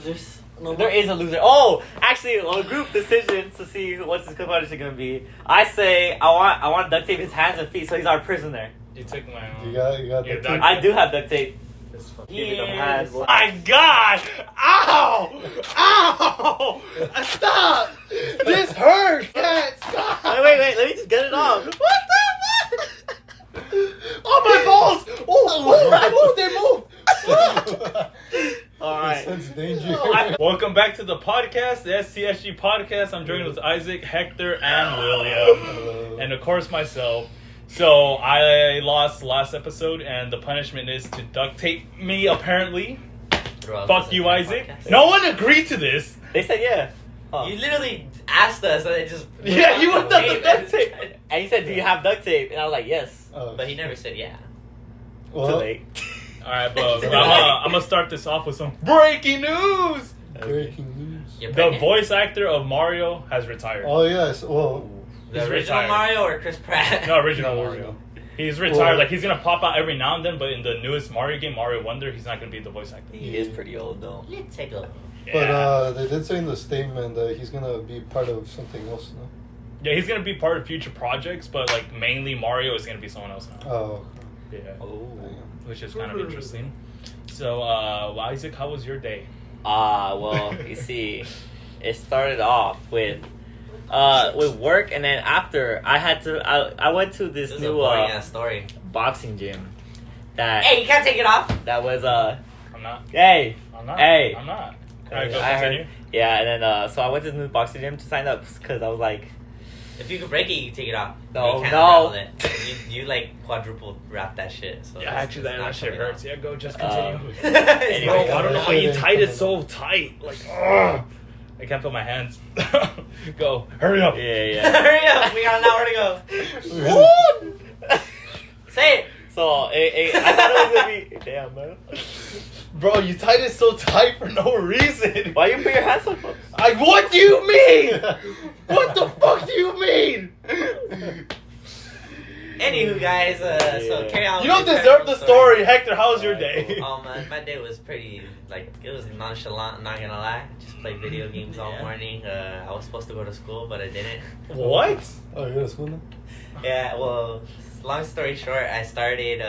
losers. There is a loser. Oh, actually, a group decision to see what's his punishment gonna be. I say I want to duct tape his hands and feet so he's our prisoner. You took my. You got Your duct tape? I do have duct tape. Give me them hands. My God! Ow! Ow! Stop! This hurts! Stop! Wait, let me just get it off. What the fuck? Oh, my balls! Oh, they moved! All right. Sense danger. Welcome back to the podcast, the s2ep3 podcast. I'm joined with Isaac, Hector, and William. And of course, myself. So, I lost last episode, and the punishment is to duct tape me, apparently. Fuck you, Isaac. Podcast. No one agreed to this. They said yeah. Oh. You literally asked us, and it just Yeah, you went the duct tape. And he said, "Do you have duct tape?" And I was like, "Yes." But he never said yeah. Too Well, late. Alright, but I'm gonna start this off with some breaking news! breaking news. You're The pregnant? voice actor of Mario has retired. Oh yes. Well, The He's original retired. Mario or Chris Pratt? No, original No, Mario. He's retired. Well- Like, he's gonna pop out every now and then, but in the newest Mario game, Mario Wonder, he's not gonna be the voice actor. He is pretty old though. Let's take a look. but they did say in the statement that he's gonna be part of something else now. Yeah, he's gonna be part of future projects, but like mainly Mario is gonna be someone else now. Oh. Yeah, Oh. which is kind of interesting. So, Isaac, how was your day? Well, you see, it started off with work, and then after I went to this This is a new boring ass story. boxing gym. That Hey, you can't take it off. that was I'm not. hey. I'm not. Hey. I'm not. Alright, go I continue. heard, yeah, and then so I went to this new boxing gym to sign up because I was like, If you could break it, you can take it off. No, you can't no. unravel it. You like quadruple wrap that shit. So Yeah, it's- actually, it's that not shit coming hurts. off. Yeah, go, just continue. Anyway, Bro, I don't know why you Yeah. tied it so tight. Like, ugh. I can't feel my hands. Go, hurry up. yeah. Hurry up, we got an hour to go. Say it. So I thought it was gonna be damn, man. Bro, you tied it so tight for no reason. Why you put your hands so close? What do you mean? What the fuck do you mean? Anywho, guys, so Yeah. carry on. You with don't your deserve the terrible story. Hector, how was your Alright, day? Oh man, my day was pretty, like, it was nonchalant, not gonna lie. Just played video games all Yeah. morning. I was supposed to go to school, but I didn't. What? Oh, you go to school now? Yeah, well, long story short, I started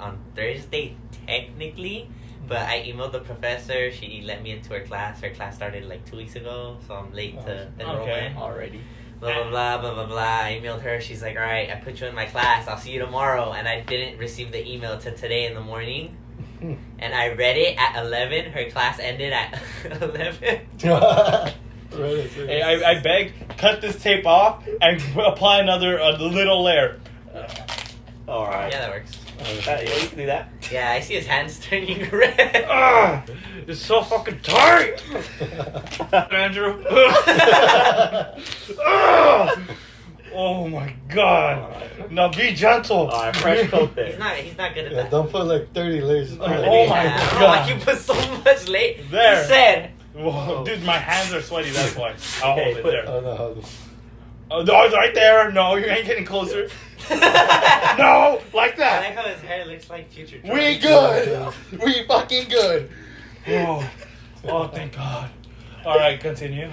on Thursday, technically, but I emailed the professor. She let me into her class. Her class started like 2 weeks ago, so I'm late to enrollment. Okay. Already. Blah, blah, blah, blah, blah, blah. I emailed her. She's like, all right, I put you in my class. I'll see you tomorrow. And I didn't receive the email till today in the morning. And I read it at 11. Her class ended at 11. Hey, I beg, cut this tape off and apply a little layer. All right. Yeah, that works. Yeah, you can do that. Yeah, I see his hands turning red. Ugh, it's so fucking tight. Andrew. Ugh. Oh my god. Now be gentle. All right, fresh coat there. He's not good at Yeah, that. don't put like 30 layers. Just put like Oh my Yeah, God. Like you put so much late. There. He said. Whoa, dude, my hands are sweaty. That's why. I'll Okay, hold it put- there. I don't know how to. Oh, no, it's right there. No, you ain't getting closer. No, like I that. like how his hair looks like future. We Jordan. good. We fucking good. Oh, thank God. All right, continue.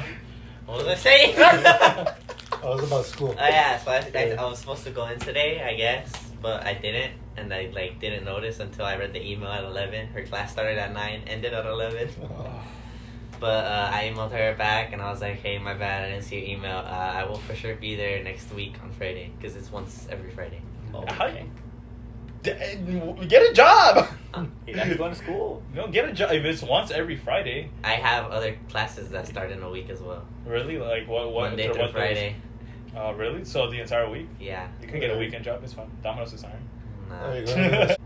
What was I saying? I was about school. Yeah, so I was supposed to go in today, I guess, but I didn't, and I like didn't notice until I read the email at 11. Her class started at 9, ended at 11. But I emailed her back, and I was like, hey, my bad, I didn't see your email. I will for sure be there next week on Friday, because it's once every Friday. Okay. Get a job. You guys going to school? No, get a job. If it's once every Friday, I have other classes that start in a week as well. really? Like what? Monday or through what days? Friday. Really? So the entire week? Yeah. You can get a weekend job. It's fine. Domino's is hiring. Nah. Oh, you going?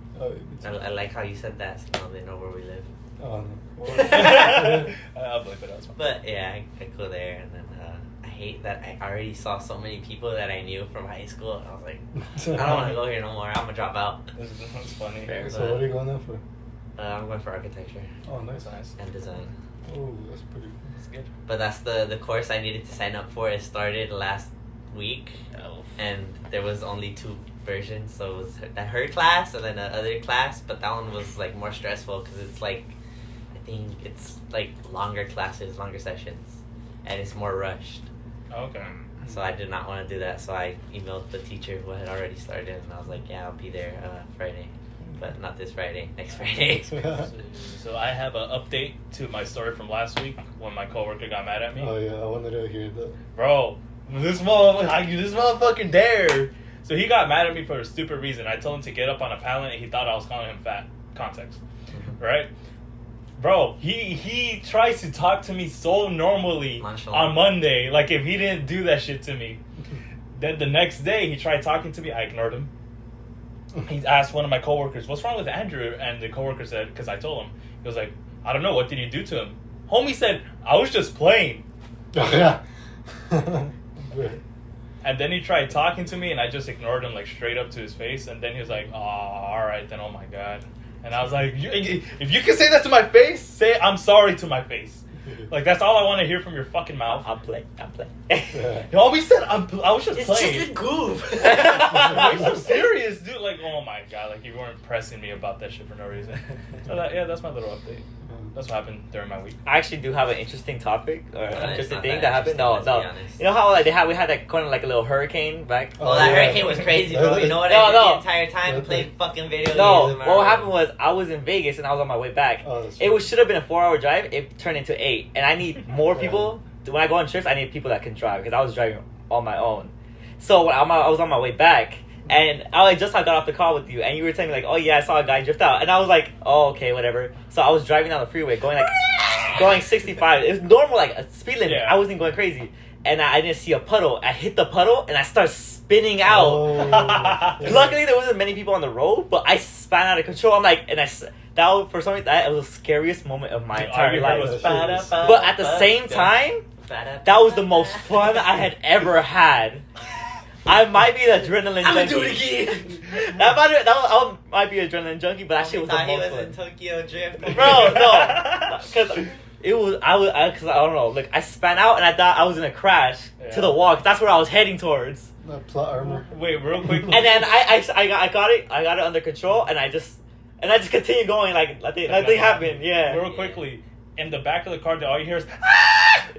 I like how you said that, so now they know where we live. Oh, no. I'll believe it. That's fine. But yeah, I go there, and then I hate that I already saw so many people that I knew from high school, and I was like, I don't want to go here no more. I'm gonna drop out. This one's funny. Fair. So what are you going there for? I'm going for architecture Oh, nice. That's nice. and design. Oh, that's pretty cool. That's good. But that's the course I needed to sign up for. It started last week, Oh. and there was only 2 versions. So it was her class and then the other class, but that one was like more stressful because it's like think it's like longer classes, longer sessions, and it's more rushed. Okay. So I did not want to do that. So I emailed the teacher who had already started, and I was like, "Yeah, I'll be there Friday, but not this Friday. Next Friday." So I have an update to my story from last week when my coworker got mad at me. Oh yeah, I wanted to hear that. Bro, this motherfucking dare. So he got mad at me for a stupid reason. I told him to get up on a pallet, and he thought I was calling him fat. Context, right? Bro, he tries to talk to me so normally on Monday, like if he didn't do that shit to me. Then the next day, he tried talking to me. I ignored him. He asked one of my coworkers, "What's wrong with Andrew?" And the coworker said, because I told him, he was like, "I don't know. What did you do to him?" Homie said, "I was just playing." Yeah. And then he tried talking to me, and I just ignored him, like, straight up to his face. And then he was like, "Oh, all right, then, oh my God." And I was like, if you can say that to my face, say I'm sorry to my face. Like, that's all I want to hear from your fucking mouth. I'm playing. He always said, I was just It's playing. just a goof. Why are you so serious, dude? Like, oh my God, like, you weren't pressing me about that shit for no reason. So that's my little update. That's what happened during my week. I actually do have an interesting topic or It's interesting not thing that that happened. No, interesting, no. let's be honest. You know how like we had that kind of like a little hurricane back. Oh, that hurricane was crazy, bro. You know what I did the entire time? Played fucking video games. No, in my what room. happened was I was in Vegas and I was on my way back. Oh, that's It true. should have been a 4-hour drive. It turned into 8, and I need more people. When I go on trips, I need people that can drive because I was driving on my own. So when I was on my way back, and I just got off the call with you, and you were telling me like, "Oh yeah, I saw a guy drift out," and I was like, "Oh okay, whatever." So I was driving down the freeway, going 65. It was normal, like a speed limit. Yeah. I wasn't going crazy, and I didn't see a puddle. I hit the puddle, and I started spinning out. Oh. Luckily, there wasn't many people on the road, but I span out of control. I'm like, that was, for some reason, that was the scariest moment of my entire life. But at the same time, that was the most fun I had ever had. I might be an adrenaline junkie. I'm gonna do it again. I might be an adrenaline junkie, but that shit was the thought he most was in fun. Tokyo Drift. Bro, no, because because I don't know. Like I span out and I thought I was gonna crash to the wall. 'Cause that's where I was heading towards. That plot armor. Wait, real quick. And then I got it under control, and I just continued going like nothing happened. Yeah. Real quickly, in the back of the car, all you hear is, "Ah!"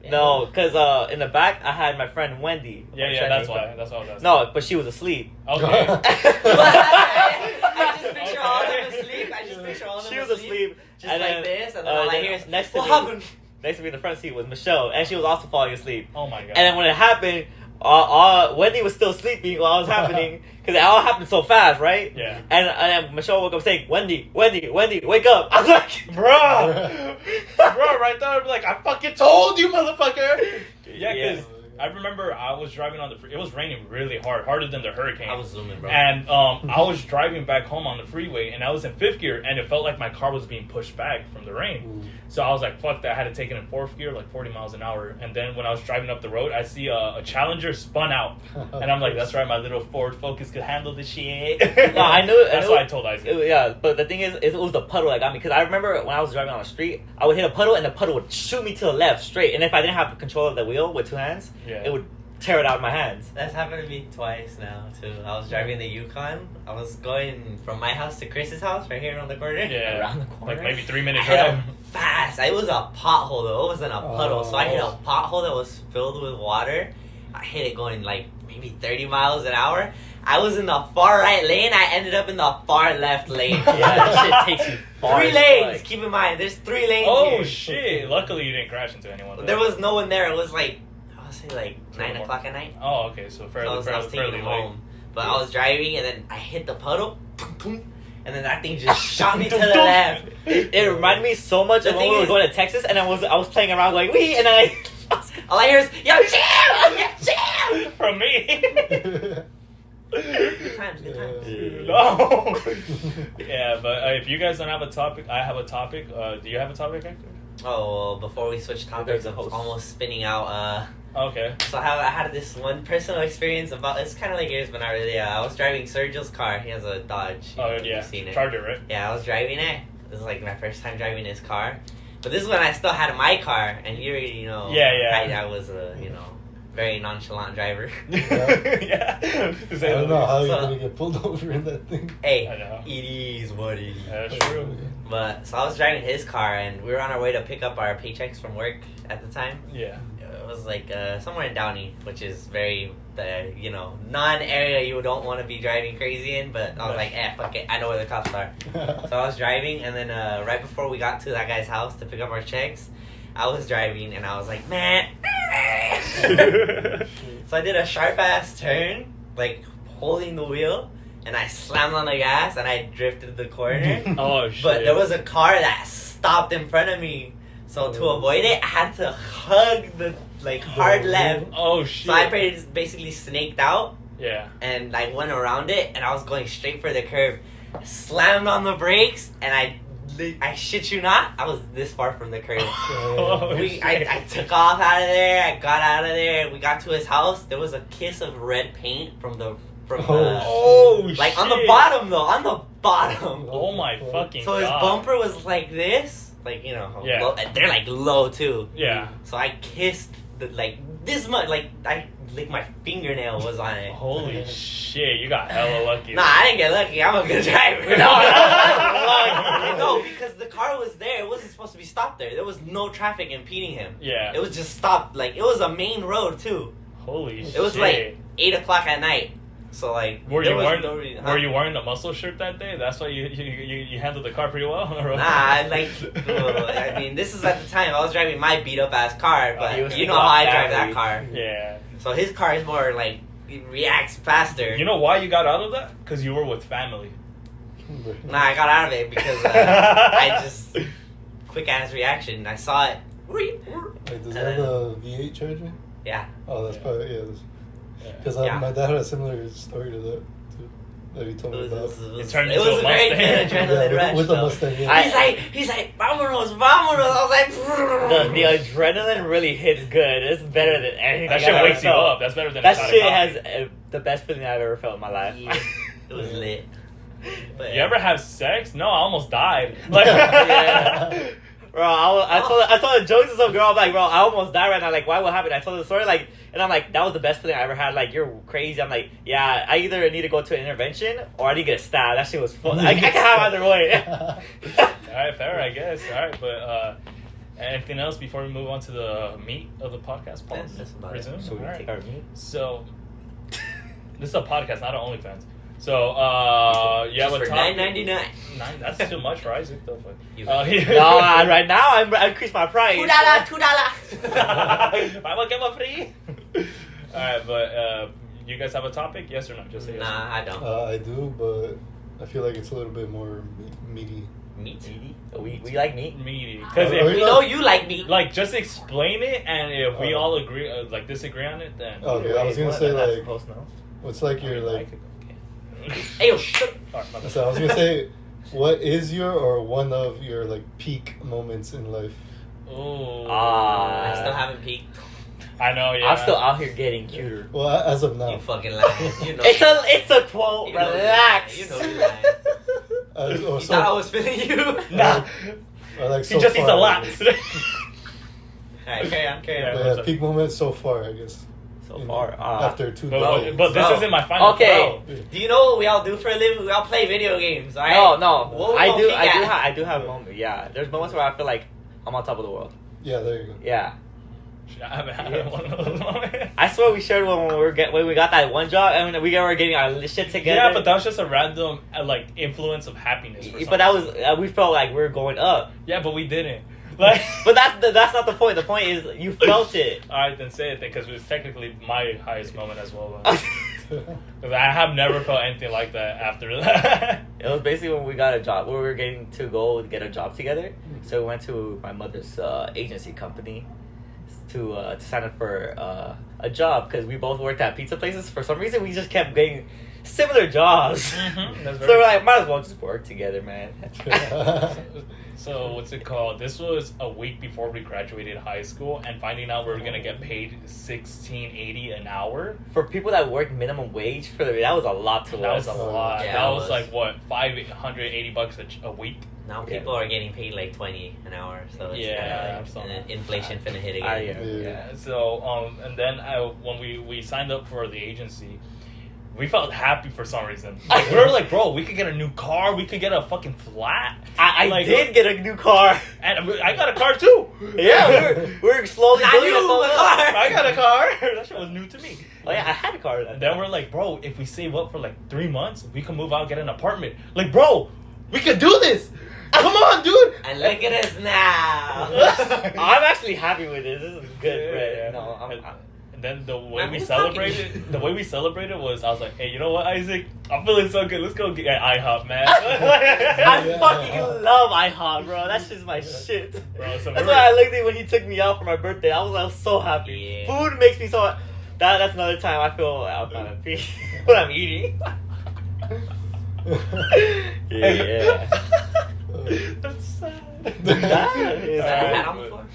No, because in the back I had my friend Wendy. Yeah, that's why. That's all that's. No, but she was asleep. Okay. I just picture all of them asleep. She was asleep. Just and like then, this, and then all I hear is, next to "What me, happened?" Next to me in the front seat was Michelle, and she was also falling asleep. Oh my God. And then when it happened, Wendy was still sleeping while it was happening because it all happened so fast, right? Yeah. And then Michelle woke up saying, "Wendy, wake up!" I was like, Bruh, right there, I'd be like, "I fucking told you, motherfucker." Yeah, because I remember I was driving on it was raining really hard, harder than the hurricane. I was zooming, bro. And I was driving back home on the freeway, and I was in 5th gear, and it felt like my car was being pushed back from the rain. Ooh. So I was like, fuck that. I had to take it in 4th gear, like 40 miles an hour. And then when I was driving up the road, I see a Challenger spun out. And I'm like, that's right, my little Ford Focus could handle this shit. No, I knew it. That's what I told Isaac. Yeah, but the thing is, it was the puddle that got me. Because I remember when I was driving on the street, I would hit a puddle, and the puddle would shoot me to the left straight. And if I didn't have control of the wheel with 2 hands, it would tear it out of my hands. That's happened to me twice now too. I was driving the Yukon. I was going from my house to Chris's house right here around the corner. Yeah. Around the corner. Like maybe 3-minute I hit drive. him fast. It was a pothole though. It wasn't a puddle. So I hit a Oh. pothole that was filled with water. I hit it going like maybe 30 miles an hour. I was in the far right lane. I ended up in the far left lane. Yeah, that shit takes you far. 3 as lanes. fuck. Keep in mind, there's 3 lanes Oh, here. shit. Luckily, you didn't crash into anyone. though. There was no one there. It was like, I would say like 9 more. o'clock at night. Oh, okay. So So fairly, I was taking fairly him late. home. But I was driving and then I hit the puddle. Boom, boom, and then that thing just shot me to the left. It reminded me so much The of when thing we were is- going to Texas, and I was playing around going wee, and then I All I hear is, yo, chill! From me. Good times, good times. No. Yeah, but if you guys don't have a topic, I have a topic. Do you have a topic, Hector? Oh, well, before we switch topics, I was almost spinning out. Okay. So I had this one personal experience about, it's kind of like yours, but not really. I was driving Sergio's car. He has a Dodge. Oh, You've yeah. seen it. Charger, right? Yeah, I was driving it. This is like my first time driving his car. But this is when I still had my car, and you already know. Yeah, yeah. I was, very nonchalant driver. Yeah. I don't know how you're So- gonna get pulled over in that thing. Hey, I know. it is what it is. That's true. But so I was driving his car, and we were on our way to pick up our paychecks from work at the time. Yeah. It was like somewhere in Downey, which is very non-area you don't want to be driving crazy in. But I was like, fuck it, I know where the cops are. So I was driving, and then right before we got to that guy's house to pick up our checks, I was driving, and I was like, man. So I did a sharp ass turn, like holding the wheel, and I slammed on the gas, and I drifted the corner. Oh shit. But there was a car that stopped in front of me. So to avoid it, I had to hug the hard left. Oh shit. So I basically snaked out Yeah. and I went around it, and I was going straight for the curb. Slammed on the brakes, and I shit you not, I was this far from the curb. Oh, shit. I took off out of there. I got out of there. We got to his house. There was a kiss of red paint from the Oh like shit. on the bottom though, on the bottom. Oh my fucking So his god. bumper was like this, Yeah. low, and they're like low too. Yeah. So I kissed this much, I my fingernail was on it. Holy shit, you got hella lucky. Nah, I didn't get lucky. I'm a good driver. No, because the car was there. It wasn't supposed to be stopped there. There was no traffic impeding him. Yeah. It was just stopped. It was a main road too. Holy shit. It was 8:00 at night. So Were there you was wearing no reason. Were you wearing the muscle shirt that day? That's why you handled the car pretty well. Nah, I mean, this is at the time I was driving my beat up ass car, He but was you thinking know how I about drive family. that car. Yeah. So his car is more it reacts faster. You know why you got out of that? Because you were with family. Nah, I got out of it because I just quick ass reaction. I saw it. Wait, does it have a V8 charger? Yeah. Oh, that's Yeah. probably, yeah. Because Yeah. my dad had a similar story to that, too, that he told me about. It turned it into was a a very Mustang. good adrenaline rush. with the though. Mustang, yeah. He's like, vámonos, vámonos. I was like, The adrenaline really hits good. It's better than anything. That I've shit ever wakes you felt. up. That's better than That a shit coffee. has the best feeling I've ever felt in my life. Yeah, it was lit. But You ever have sex? No, I almost died. Like, Yeah. Bro, I told a joke to some girl. I'm like, bro, I almost died right now. Like, why? What happened? I told her the story. Like, and I'm like, that was the best feeling I ever had. Like, you're crazy. I'm like, yeah, I either need to go to an intervention or I need to get stabbed. That shit was fun. I can have either way. Alright, fair, I guess. Alright, but anything else before we move on to the meat of the podcast? Pause. That's about it. Resume. So we Alright. take our meat. So, this is a podcast, not an OnlyFans. So, you have just a for topic. $9.99. That's too much for Isaac, though. You- No, right now I increased my price. $2. I will get one free. Alright, but you guys have a topic? Yes or no? Just say yes. Nah, I don't. I do, but I feel like it's a little bit more meaty. Meat. Meaty? We like meat. Meaty. Because Oh, if yeah. We know you like meat. like, just explain it, and if we all agree, disagree on it, then. Okay, I was gonna say, That's like, supposed to know. what's like your, like, Hey, yo, shut. Alright, my bad. so I was gonna say, what is your or one of your, like, peak moments in life? Oh. I still haven't peaked. I know, yeah. I'm still out here getting cuter. Well, as of now. You fucking lying. You know. It's a quote. You know Relax. You know you lying. Or You so, thought I was feeling you? Nah. or like He so just eats a far, I lot. guess. Alright, carry on. Yeah. But yeah, peak moment so far, I guess. So You know, far. after two But, days. but this Bro. isn't my final Okay. throw. Do you know what we all do for a living? We all play video games, alright? No. What we I gonna do. peak at? I do have moments. Yeah, there's moments where I feel like I'm on top of the world. Yeah, there you go. Yeah, I haven't had one of those moments. I swear we shared one when we got that one job and we were getting our shit together. Yeah, but that was just a random influence of happiness. For But that some was reason. we felt like we were going up. Yeah, but we didn't. Like. But that's not the point. The point is you felt it. All right, then say it because it was technically my highest moment as well. Because I have never felt anything like that after that. It was basically when we got a job. We were getting to go get a job together. So we went to my mother's agency company to sign up for a job because we both worked at pizza places. For some reason, we just kept getting similar jobs. That's So very we're like, might as well just work together, man. So what's it called? This was a week before we graduated high school, and finding out we were gonna get paid $16.80 an hour. For people that work minimum wage, that was a lot to That us. was a lot. Yeah, that it was was. like what, $580 a week. Now Yeah. people are getting paid like 20 an hour, so it's Yeah, kinda so- like, and then inflation finna hit again. Yeah. So and then when we signed up for the agency, we felt happy for some reason. Like, we were like, bro, we could get a new car. We could get a fucking flat. I Like, did get a new car. And I got a car too. Yeah, we're slowly Not building you, ourselves the up. car. I got a car. That shit was new to me. Oh yeah, I had a car. And then we're like, bro, if we save up for like 3 months, we can move out, get an apartment. Like, bro, we can do this. Come on, dude. And look at us now. I'm actually happy with this. This is good, Yeah, right? yeah. No, And then the way Man, we who's celebrated, was I was like, hey, you know what, Isaac? I'm feeling so good. Let's go get IHOP, man. I Yeah. fucking love IHOP, bro. That's just my shit. Bro, so That's we why I were- looked at when he took me out for my birthday. I was so happy. Yeah. Food makes me so. That's another time I feel I'm not happy when I'm eating. Yeah. That's sad. That is Have you Alright, had them but- before?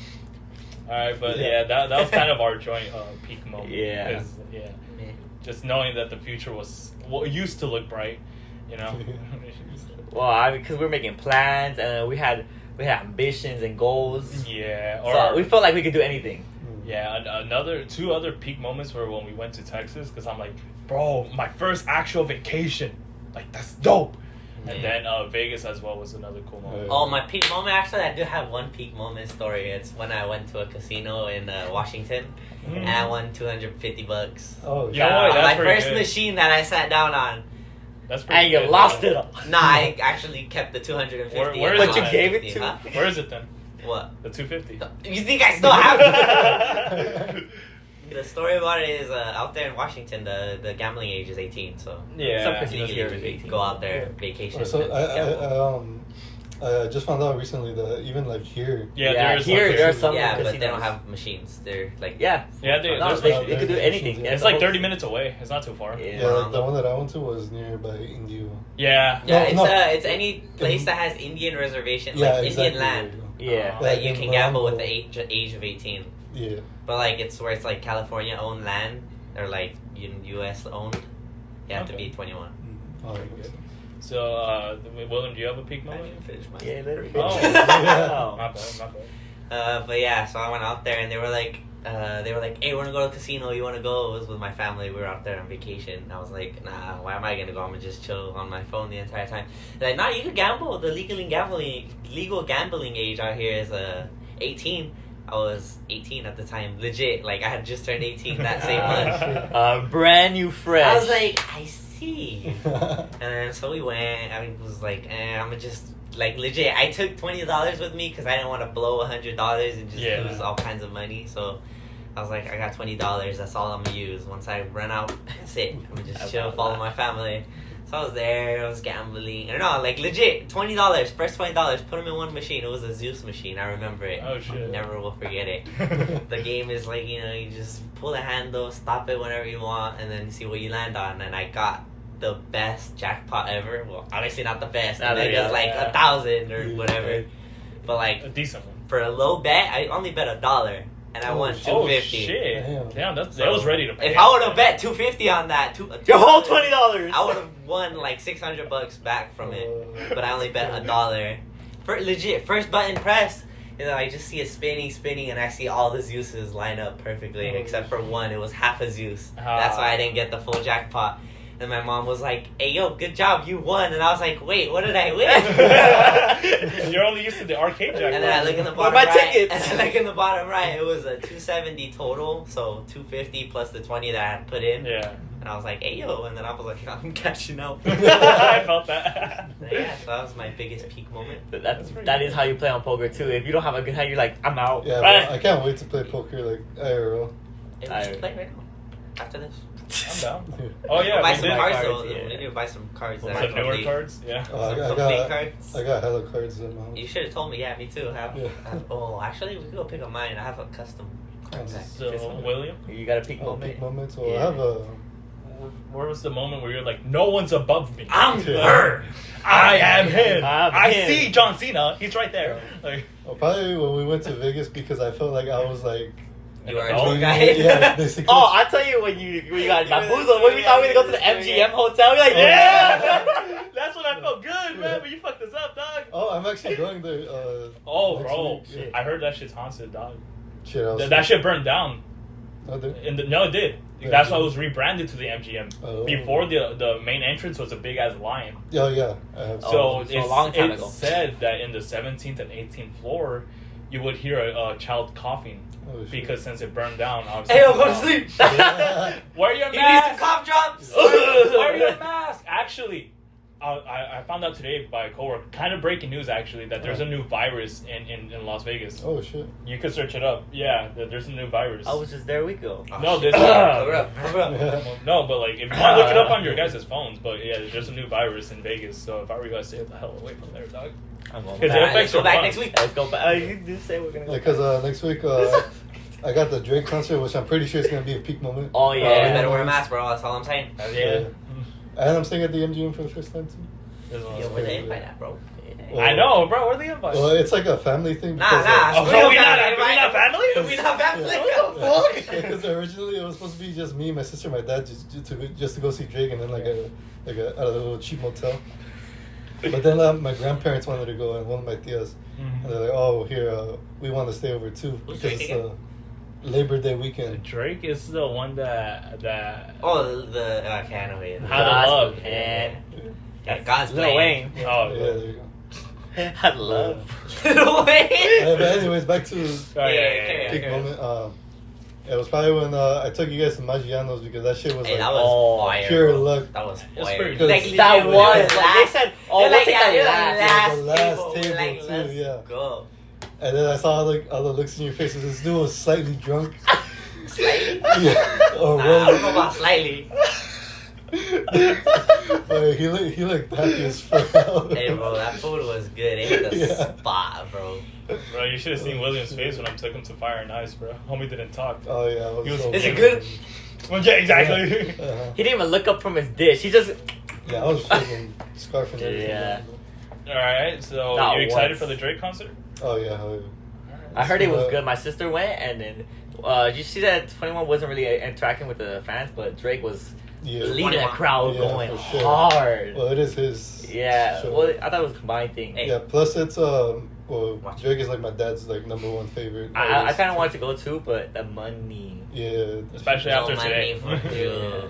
Alright, but yeah, that was kind of our joint peak moment. Yeah. 'Cause, yeah. Yeah. Just knowing that the future was what used to look bright, you know. Well, I mean, because we're making plans and we had ambitions and goals. Yeah. So we felt like we could do anything. Yeah, two other peak moments were when we went to Texas, because I'm like, bro, my first actual vacation, like that's dope. And Yeah. then Vegas as well was another cool moment. Oh, my peak moment, actually, I do have one peak moment story. It's when I went to a casino in Washington, and I won $250. Oh, Yeah, yeah. boy, that's My pretty first good. machine that I sat down on. That's pretty And you good. lost it all. Nah, I actually kept the 250. Where is and But you it? gave it 150, to huh? me. Where is it then? What? The 250. You think I still have it? The story about it is out there in Washington, the gambling age is 18, so Yeah. Some casinos you here can is 18. go out there, vacation. So and gamble. I just found out recently that even like here, Yeah, Yeah, there's here like, there are some yeah, but they casinos. don't have machines. They're like Yeah. Yeah, they- No, there's they, like- they could do anything. It's like 30 minutes away. It's not too far. Yeah. yeah, like the one that I went to was nearby Indio. Yeah. Yeah, No, it's any place that has Indian reservation, Yeah, like exactly. Indian land, Yeah. Yeah. that you can gamble with the Mirambo. age of 18. Yeah. But like it's where it's like California owned land or like U.S. owned. You have to Okay. be 21. Oh, okay. So, William, do you have a peak I moment? didn't finish my Yeah, let it Oh. finish. My bad, my bad. But yeah, so I went out there and they were like, hey, we're gonna go to the casino. You wanna go? It was with my family. We were out there on vacation. And I was like, nah, why am I gonna go? I'm gonna just chill on my phone the entire time. They're like, nah, you can gamble. The legal gambling age out here is 18. I was 18 at the time, legit. Like I had just turned 18 that same month. Brand new fresh. I was like, I see. And then so we went. I was like, I'm gonna just like legit. I took $20 with me because I didn't want to blow $100 and just Yeah. lose all kinds of money. So I was like, I got $20. That's all I'm gonna use. Once I run out, that's it. I'm gonna just chill, follow my family. So I was there. I was gambling. Or no, like legit, $20. First $20. Put them in one machine. It was a Zeus machine. I remember it. Oh, shit. Never will forget it. The game is like, you just pull the handle, stop it whenever you want, and then see what you land on. And I got the best jackpot ever. Well, obviously not the best. Not I think the- it was like yeah. 1,000 or whatever. But A like decent one. for a low bet, I only bet $1, and I won Oh, Oh, 250. shit. Damn. Damn, that was ready to pay. If I would have bet 250 on that, Your whole $20. I would have won like $600 back from it. But I only bet $1. For legit, first button pressed. You know, I just see it spinning, and I see all the Zeuses line up perfectly, Oh, except for one. It was half a Zeus. That's why I didn't get the full jackpot. And my mom was like, "Hey, yo, good job, you won." And I was like, "Wait, what did I win?" You're only used to the arcade jackpot. And then I look in the Where are bottom my right. tickets? And then I look in the bottom right. It was a 270 total, so 250 plus the 20 that I had put in. Yeah. And I was like, "Hey, yo!" And then I was like, "I'm catching up." I felt that. Yeah, so that was my biggest peak moment. That is how you play on poker too. If you don't have a good hand, you're like, I'm out. Yeah, but I can't wait to play poker like IRL. Hey, we should play right now. After this. I'm down. Oh, yeah. buy we some did. cards cards, though. yeah. We need to buy some cards. Some that are newer complete. cards. Yeah. Oh, I Some got big cards. I got hella cards in my house. You should have told me. Yeah, me too. Yeah. Oh, actually, we could go pick up mine. I have a custom card set. So, William? You got a peak Oh, moment. peak moments. Well, Yeah. I have where was the moment where you're like, no one's above me? I'm her. I am him. I him. see John Cena. He's right there. Like, Well, probably when we went to Vegas because I felt like I was like. You are a adult. tour guy. Yeah, basically. Oh, I'll tell you when you got bamboozled. When we thought we were going to go to the MGM hotel, we're like, Oh, yeah! That's when I felt good, man. But you fucked us up, dog. Oh, I'm actually going there. Oh, next bro. week. Yeah. I heard that shit's haunted, dog. Shit, I was That shit burned down. Oh, did- No, it did. Yeah, That's it why it did. was rebranded to the MGM. Oh. Before the main entrance was a big ass lion. Oh, yeah. I have Oh, So so a long time it ago. said that in the 17th and 18th floor, you would hear a child coughing Oh, shit. because since it burned down, obviously. Hey, yo, go to sleep. Yeah. Wear your You need some mask. cough drops. Wear your mask. Actually, I found out today by a coworker, kind of breaking news actually, that there's a new virus in Las Vegas. Oh, shit. You could search it up. Yeah, there's a new virus. I was just there. We go. No, this. Cover up. Cover up. Yeah. No, but like if you want to look it up on your guys' phones, but yeah, there's a new virus in Vegas. So if I were you guys, stay the hell away from there, dog. I'm going Because it back. affects Let's go your back lungs. next week. Let's go back. You do say we're going to go Because back. next week, I got the Drake concert, which I'm pretty sure is going to be a peak moment. Oh, You yeah. better wear a mask, bro. That's all I'm saying. Yeah. And I'm staying at the MGM for the first time, too. There's one. Yo, where the invite at, bro? I know, bro. Where the invite? Well, it's like a family thing. Nah, because, nah. Oh, so we not family? We not family. What the fuck? Because originally it was supposed to be just me, my sister, my dad, just to go see Drake, and then like at a little cheap motel. But then my grandparents wanted to go, and one of my tias, and they're like, "Oh, here, we want to stay over too Who's because Drake it's Labor Day weekend." Drake is the one that Oh, okay, I know who he is. How to Love. And Yeah, God's Lil playing. Wayne. Oh, Yeah, there you go. I love. Lil Wayne. But anyways, back to Oh, yeah. peak moment. It was probably when I took you guys to Maggiano's because that shit was Hey, like that was fire. pure bro. luck. That was It's fire. pretty good. Like, That legit, was. the Like, they said, oh, they're we'll like, take yeah, the you're last. the last We're table, like, too, let's yeah. go. And then I saw like all the looks in your faces. This dude was slightly drunk. Slightly. Yeah. Or Nah, I don't know rolling. about slightly. But he looked happy as fuck. Hey, bro, that food was good. It hit the Yeah. spot, bro. Bro, you should have seen William's face when I took him to Fire and Ice, bro. Homie didn't talk. Oh yeah, He was- so Is it funny. good? Well, yeah, exactly. Uh-huh. He didn't even look up from his dish. He just. Yeah, I was freaking scarfing everything. Yeah. All right, so Not you excited once. for the Drake concert? Oh yeah. Oh, yeah. I heard it was good. My sister went, and then you see that 21 wasn't really interacting with the fans, but Drake was Yeah. leading the 21. crowd Yeah, going for sure. hard. Well, it is his. Yeah, show. well, I thought it was a combined thing. Hey. Yeah. Plus, it's well, Watch Drake is like my dad's like #1 favorite. I artist. kind of wanted to go too, but the money. Yeah. Especially No after money today. for you.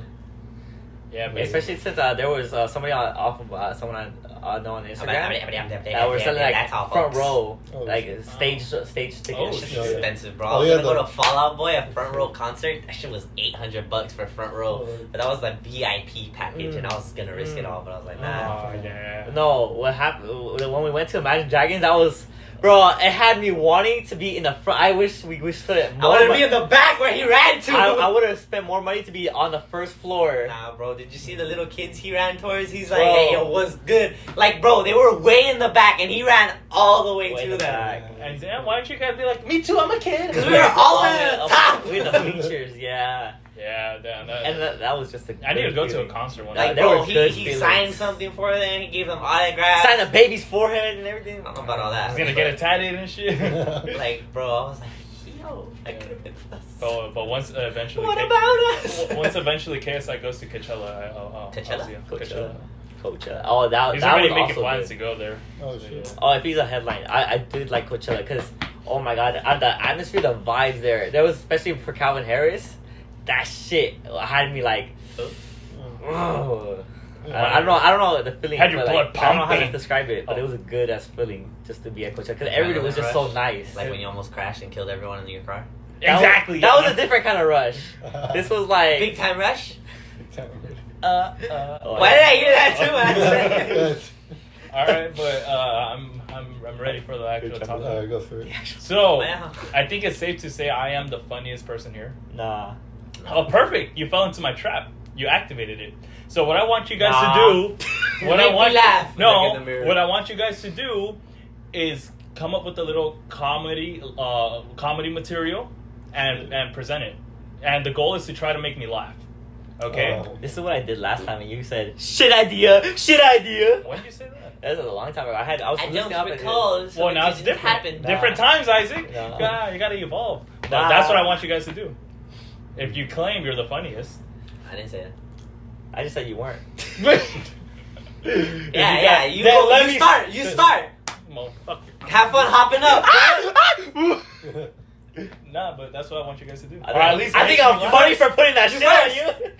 Yeah, man. Especially since there was somebody off of someone I know on Instagram that were selling That's all, like front folks. row, Oh, like shit. stage tickets. Oh, It's shit. expensive, bro. Oh, I was yeah, gonna go the- to Fallout Boy, a front row concert. That shit was $800 for front row, Oh. but that was the VIP package, and I was gonna risk it all, but I was like, nah. Oh, yeah. No, what happened when we went to Imagine Dragons? That was, bro. It had me wanting to be in the front. I wish we spent I more. wanted to be in the back where he ran to. I would have spent more money to be on the first floor. Nah, bro. Did you see the little kids he ran towards? He's like, Bro. hey, yo, what's good? Like, bro, they were way in the back, and he ran all the way Way in to the them. back. And damn, why don't you guys be like, me too, I'm a kid? Because we were all the way at the top. We in the bleachers, yeah. Yeah, damn. And that was just a. I need to good go to a feeling. concert one Like, Like, day. they bro, were he good signed feelings. something for them. He gave them autographs. Sign a baby's forehead and everything. I don't know about all that. He's gonna get it tatted and shit. Like, bro, I was like, yo, that could have been us. But once eventually, What about us? once eventually KSI goes to Coachella, I'll Coachella? see him. Coachella. Coachella. Oh, that He's that already was making also plans good. to go there. Oh So, shit. yeah. Oh, if he's a headline, I did like Coachella because, oh my god, the atmosphere, the vibes there was, especially for Calvin Harris, that shit had me like, oh. I don't know the feeling. Had your but, blood like, I don't know how to pumping. describe it, but it was a good ass feeling just to be at Coachella because everybody was just so nice. Like when you almost crashed and killed everyone in your car. That Exactly. That was a different kind of rush. This was like Big time rush. oh, Why did I hear that too? When I said it? All right, but I'm ready for the actual All topic. right, go for it. So Wow. I think it's safe to say I am the funniest person here. Nah. Oh, perfect! You fell into my trap. You activated it. So what I want you guys Nah. to do, what I Make me want, laugh. no, Look in the mirror. what I want you guys to do is come up with a little comedy material and present it. And the goal is to try to make me laugh. Okay. This is what I did last time, and you said shit idea. When did you say that? That was a long time ago. I was I listening don't up and recall. So Well, now it's it different. happened. Nah. Different times, Isaac. Nah. Yeah, you gotta evolve. But Nah. that's what I want you guys to do. If you claim you're the funniest. I didn't say that. I just said you weren't. Yeah, you then go, let you me- start. You start. Motherfucker. Have fun hopping up. Nah, but that's what I want you guys to do. I Or at least think make I'm me funny laugh. for putting that You shit on first. you.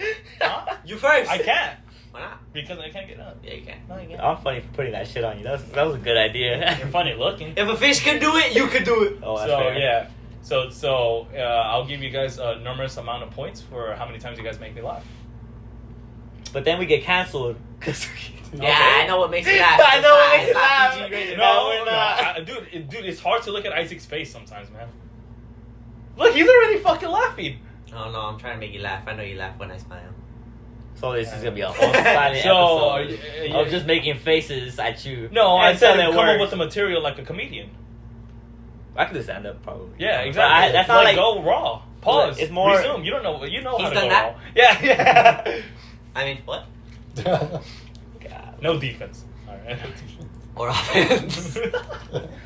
Huh? You first. I can't. Why not? Because I can't get up. Yeah, you can. No, you can't. I'm funny for putting that shit on you. That was a good idea. You're funny looking. If a fish can do it, you can do it. Oh, that's So fair. yeah, so I'll give you guys a numerous amount of points for how many times you guys make me laugh. But then we get canceled because. Yeah, I know what makes you laugh. I know what It's makes you not laugh. PG rated. No, we're not. Dude, it's hard to look at Isaac's face sometimes, man. Look, he's already fucking laughing. Oh no, I'm trying to make you laugh. I know you laugh when I smile. So this is gonna be a whole silent So, episode yeah. of just making faces at you. No, I and said telling come up words. with the material like a comedian. I could do stand up probably. Yeah, But exactly. that's not like. go raw. Pause. It's more- resume. You don't know. You know He's how to done go that? raw. Yeah. I mean, what? God. No defense. All right. Or offense.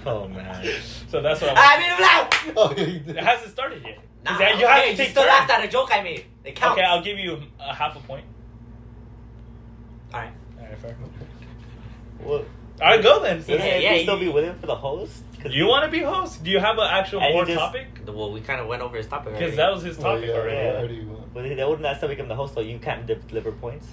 Oh man. So that's what I made him laugh. Oh, yeah, you did. It hasn't started yet. Nah, You have okay, to you take still turns. laughed at a joke I made. It counts. Okay, I'll give you a half a point. All right. All right, fair. Well, All right, go then. Yeah, you still you- be with him for the host. You want to be host? Do you have an actual And you more just- topic? Well, we kind of went over his topic already. Because that was his Oh, topic yeah, already. I Yeah. already went. But that wouldn't that still become the host, so you can't deliver points.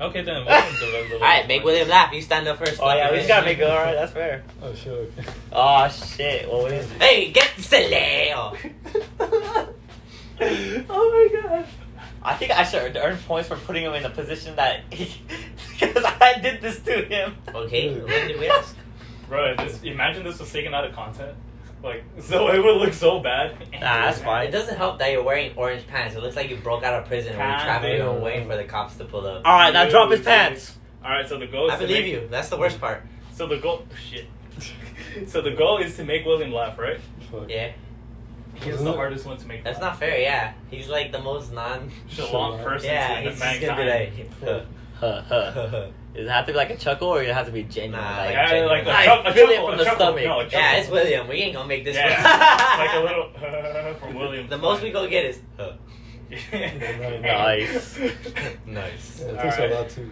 Okay, then. William deliver All right, make William laugh. You stand up first. Oh yeah, we just gotta make it. All right, that's fair. Oh, sure. Okay. Oh shit! What is it? Hey, get silly. Oh. Oh my god! I think I should earn points for putting him in a position that because I did this to him. Okay, when did we ask? Bro, imagine this was taken out of content. Like, so it would look so bad. Nah, that's fine. It doesn't help that you're wearing orange pants. It looks like you broke out of prison and we're trapping you and waiting for the cops to pull up. All right, now drop his pants. All right, so the goal is I to believe make, you. That's the worst part. So the goal, shit. So the goal is to make William laugh, right? Fuck. Yeah, He's Isn't the it? hardest one to make. that's laugh. not fair. Yeah, he's like the most non. Nonchalant person Yeah, to he's just gonna mankind. be like. Huh, huh. Does it have to be like a chuckle, or it has to be genuine? Nah, like, Yeah, like a, I chuck, a feel chuckle, it from a the chuckle. stomach. No, a chuckle. Yeah, it's William. We ain't gonna make this. Yeah, one. like a little from William. The most we gonna get is. Nice. Nice. Yeah, it All takes right. a lot to.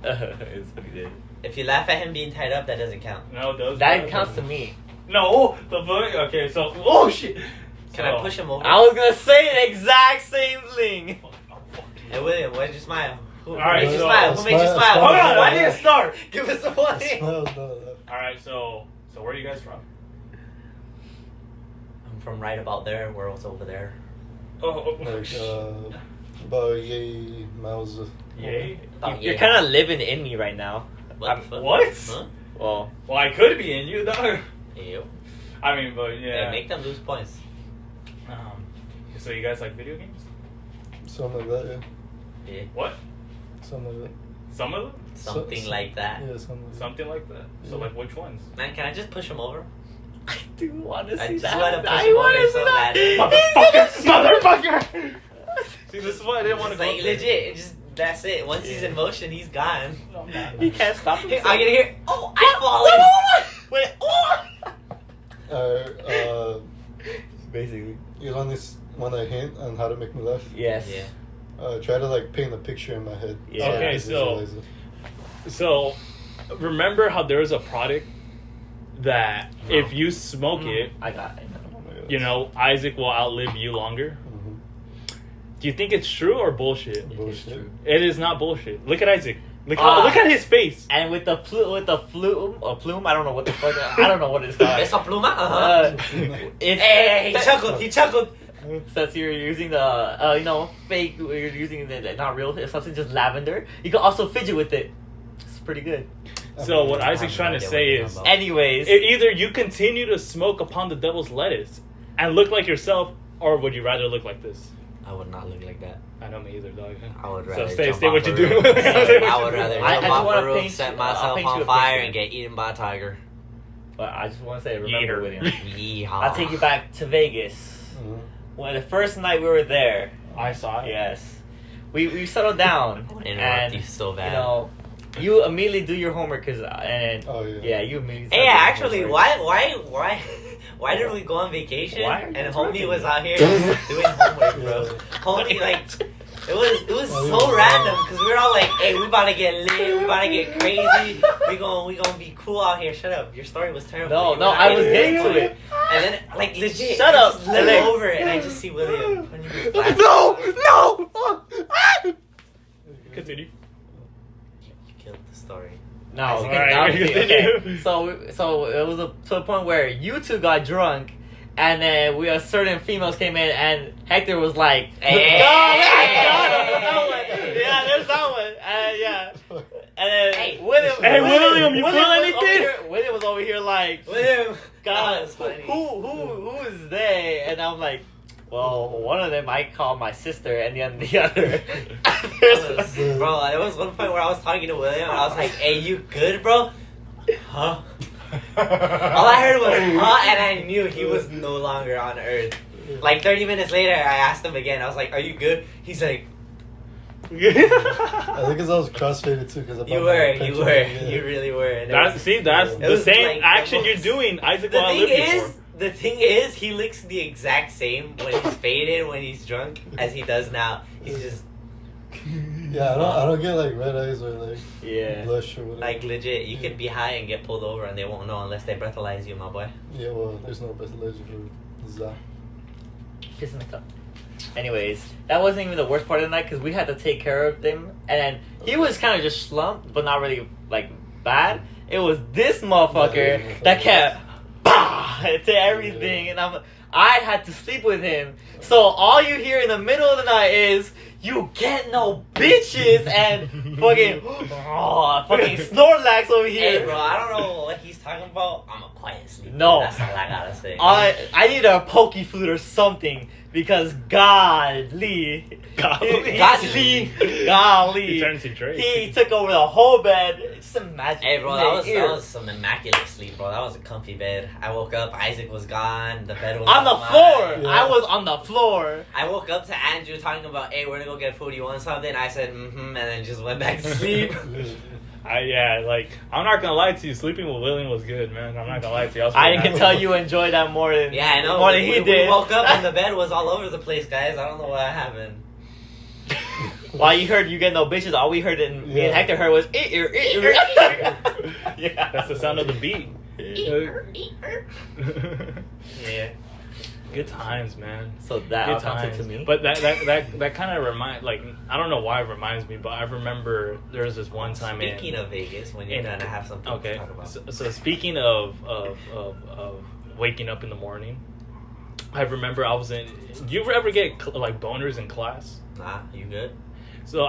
It's what he did. If you laugh at him being tied up, that doesn't count. No, those. That counts to me. No, the fuck. Okay, so oh shit. Can I push him over? I was gonna say the exact same thing. Hey William, why'd you smile? Who Alright, made you so- smile? Who made you Smile, smile? smile. Hold on, I didn't start. Give us a warning. Smiles, no, no. All right, so where are you guys from? I'm from right about there. We're also over there. Oh, Like, about yay miles. yay. About You're yeah. kind of living in me right now. What? the fuck? What? Huh? Well, Well, I could be in you, dog. Ew. I mean, but Hey, yeah. make them lose points. So you guys like video games? Something like that, Yeah. What? yeah. Something like that. Some of them? Something So- like that. Yeah, something like that. Something like that. So Yeah. like which ones? Man, can I just push him over? I do want to I see just that. wanna push I him want over to so see that. Motherfucker! Motherfucker! See, this is why I didn't want to It's go like there. legit. It just that's it. Once he's in motion, he's gone. No, I'm not. He can't stop I himself. can hear. Oh, I fallen. Wait, oh! Basically. You want a hint on how to make me laugh? Yes. Yeah. Try to like paint a picture in my head. Yeah. I Okay, can so- visualize it. So, remember how there is a product that if you smoke it, I got it. you know, Isaac will outlive you longer? Mhm. Do you think it's true or bullshit? Bullshit. It is not bullshit. Look at Isaac. Look Ah. look at his face. And with the plume, I don't know what the fuck. I don't know what it's called. Esa pluma. If Hey, he chuckled. He chuckled. since you're using the fake, you're using the not real, if something just lavender, you can also fidget with it. It's pretty good. So what Isaac's trying to say is, Anyways, either you continue to smoke upon the devil's lettuce and look like yourself, or would you rather look like this? I would not look like that. I know me either, dog. I would So rather. stay jump what off you a do. roof. Say what I you would do. rather I jump just off wanna a roof, paint set you- I'll myself paint you on a fire, picture. and get eaten by a tiger. but I just want to say, remember, Yeeter. William. Yeehaw. I'll take you back to Vegas. Mhm. When the first night we were there, I saw it. yes, we settled down. I want to interrupt and you so bad. you know, you immediately do your homework because Oh, yeah. yeah, you immediately. Hey, start doing actually, homework. why did we go on vacation? Why are you And interrupting homie was me? out here doing homework, bro. Yeah. Homie, like, it was Oh, so yeah. random because we were all like, "Hey, we about to get lit, we about to get crazy, we gonna be cool out here." Shut up, your story was terrible. No, You no, were I not was getting getting to it. And then, like, legit, Shut I up. just look And then- over and I just see William putting his glasses. No! Continue. You killed the story. No, Alright, okay, now I'm continue. okay. So it was to a point where you two got drunk, and then a certain females came in, and Hector was like, Hey. Yeah, there's that one. Yeah. And then Hey. William. Hey, William, you feel was over anything? here- William was over here like, William, God, that was funny. who is they? And I'm like, well, one of them I call my sister, and then the other. Bro, there was one point where I was talking to William, and I was like, "Hey, you good, bro?" Huh? All I heard was "huh," and I knew he was no longer on Earth. Like 30 minutes later, I asked him again. I was like, "Are you good?" He's like, I think because I was crossfaded too. Because "You really were." And That's it the was same like the action most- you're doing. Isaac, the what I thing lived is, before. the thing is, he looks the exact same when he's faded, when he's drunk, as he does now. He's just Yeah, I don't get like red eyes or like Yeah. blush or whatever. like legit. You could be high and get pulled over, and they won't know unless they breathalyze you, my boy. Yeah, well, there's no best legend for Za. Piss in the cup. Anyways, that wasn't even the worst part of the night because we had to take care of him, and then he was kind of just slumped, but not really like bad. It was this motherfucker Yeah, that kept bah to everything, and I had to sleep with him. So all you hear in the middle of the night is "You get no bitches" and fucking fucking Snorlax over here. Hey, bro, I don't know what he's talking about. I'm a quiet sleeper. No. That's all I gotta say. I need a poke flute or something because godly. Godly. Golly. He turned into Drake. He took over the whole bed. Just imagine. Hey, bro, my that ear. was some immaculate sleep, bro. That was a comfy bed. I woke up, Isaac was gone, the bed was on the mine. floor. Yeah. I was on the floor. I woke up to Andrew talking about, "Hey, we're gonna go get food. You want something?" I said, "Mm-hmm," and then just went back to sleep. I'm not gonna lie to you. Sleeping with William was good, man. I'm not gonna lie to you. was I pretty can happy. tell you enjoyed that more than Yeah, I know. more than he we did. woke up and the bed was all over the place, guys. I don't know what happened. While you heard "You get no bitches," all we heard and me and Yeah. Hector heard was "ear." Yeah, That's the sound of the beat. Yeah. Good times, man. So that Good counted times. to me. But that kind of I don't know why it reminds me, but I remember there was this one time Speaking of Vegas, when you're in- done, I have something to Okay, talk about. so speaking of waking up in the morning, I remember I was in. Do you ever get like boners in class? Nah, you good? So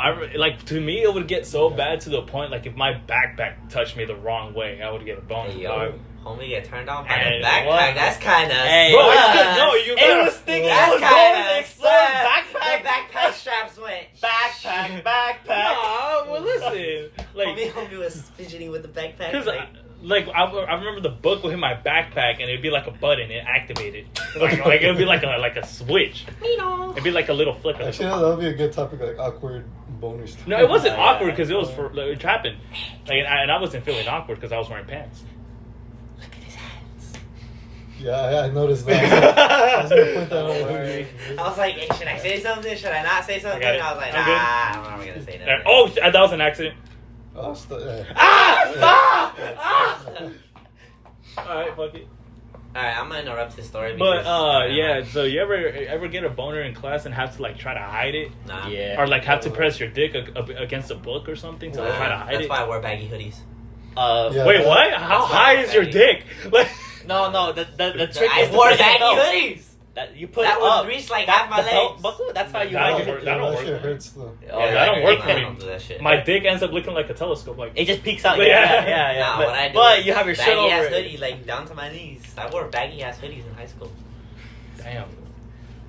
to me it would get so bad to the point like if my backpack touched me the wrong way, I would get a boner. Hey, dog. yo, homie get turned off by Hey, the backpack. what? That's kind of Hey, Bro, it's good. No, you It gotta- was stinking. That's It was kind going of to explode. Backpack. The backpack straps went. Backpack. Nah, well listen, like Homie was fidgeting with the backpack. because I remember the book would hit my backpack and it'd be like a button, it activated, like it'd be like a switch. It'd be like a little flicker. Actually, that would be a good topic, like awkward boners. No, it wasn't Yeah. awkward because it was for it happened, and I wasn't feeling awkward because I was wearing pants. Look at his hands. Yeah, I noticed that. I was gonna point that Don't out. worry. I was like, hey, should I say something? Should I not say something? got it. I was like, I'm good. nah, I'm not gonna say nothing. Oh, that was an accident. Oh, yeah. Alright, fuck it. Alright, I'm gonna interrupt his story. But because- yeah. So you ever get a boner in class and have to like try to hide it, Nah. Yeah. or like have to press your dick against a book or something to Nah, try to hide that's it? why I wear baggy hoodies. Yeah. Wait, what? How That's high not is your baggy. dick? Like, No. The trick I is to wore put it baggy up. hoodies. That you put That it would up. reach like half my The belt legs. buckle. That's how you. That hold don't it. work. That don't that work shit for me. hurts though. Oh, that don't work for I me. don't do that shit. my dick ends up looking like a telescope. Like, It just peeks out. Yeah. Yeah. Nah, But, what I do but is you have your shirt baggy over ass it. hoodie like down to my knees. I wore baggy ass hoodies in high school. damn.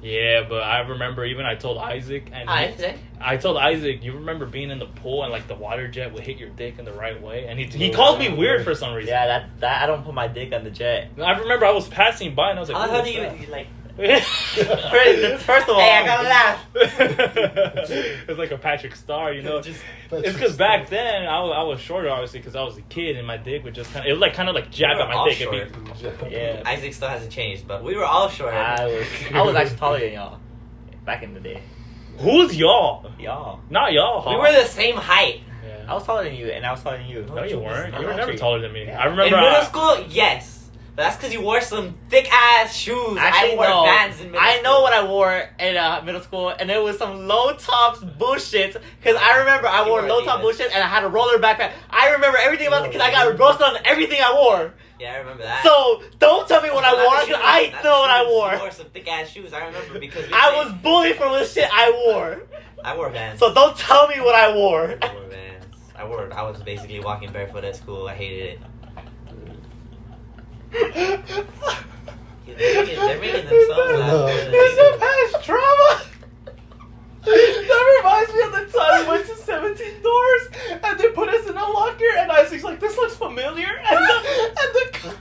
Yeah, but I remember even I told Isaac and Isaac? I told Isaac, you remember being in the pool and like the water jet would hit your dick in the right way, and he called me weird for some reason. Yeah, that I don't put my dick on the jet. I remember I was passing by and I was like, How "Ooh, the hell what's do that?" you like? First of all, Hey, I gotta laugh. It's like a Patrick Star, you know. Just- It's because back then I was shorter, obviously, because I was a kid, and my dick would just kind of kind of jab We at were my all dick. It'd be- yeah. Isaac still hasn't changed, but we were all short. I was actually taller than y'all back in the day. Who's y'all? Y'all. Not y'all. Huh? We were the same height. Yeah. I was taller than you, and I was taller than you. No, you weren't. You were not never true. taller than me. Yeah. I remember. In middle school, yes. But that's because you wore some thick ass shoes. Actually, I wore no. Vans in middle I school. know what I wore in middle school, and it was some low tops bullshit. Because I remember I You wore wore low top Adidas. bullshit, and I had a roller backpack. I remember everything about it because I got roasted on everything I wore. Yeah, I remember that. So don't tell me what I Not wore the because shoes, I not know the what I shoes. You wore. wore some thick ass shoes. I remember because I was bullied for the shit I wore. I wore Vans. So don't tell me what I wore. I wore Vans. I was basically walking barefoot at school. I hated it. They're making themselves laugh. There's a past trauma. That reminds me of the time we went to 17 Doors and they put us in a locker and Isaac's like, this looks familiar. And the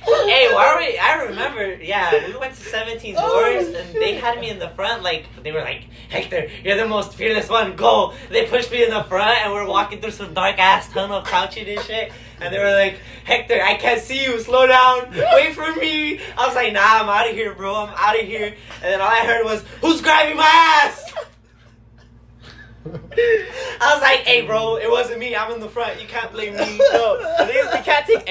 Hey, why are we? I remember. Yeah, we went to 17 Doors and shit. they had me in the front. Like they were like, Hector, you're the most fearless one. Go. They pushed me in the front and we're walking through some dark ass tunnel, crouching and shit. And they were like, Hector, I can't see you. Slow down. Wait for me. I was like, nah, I'm out of here, bro. I'm out of here. And then all I heard was, who's grabbing my ass? I was like, hey, bro, it wasn't me. I'm in the front. You can't blame me. No, the thing is, we can't take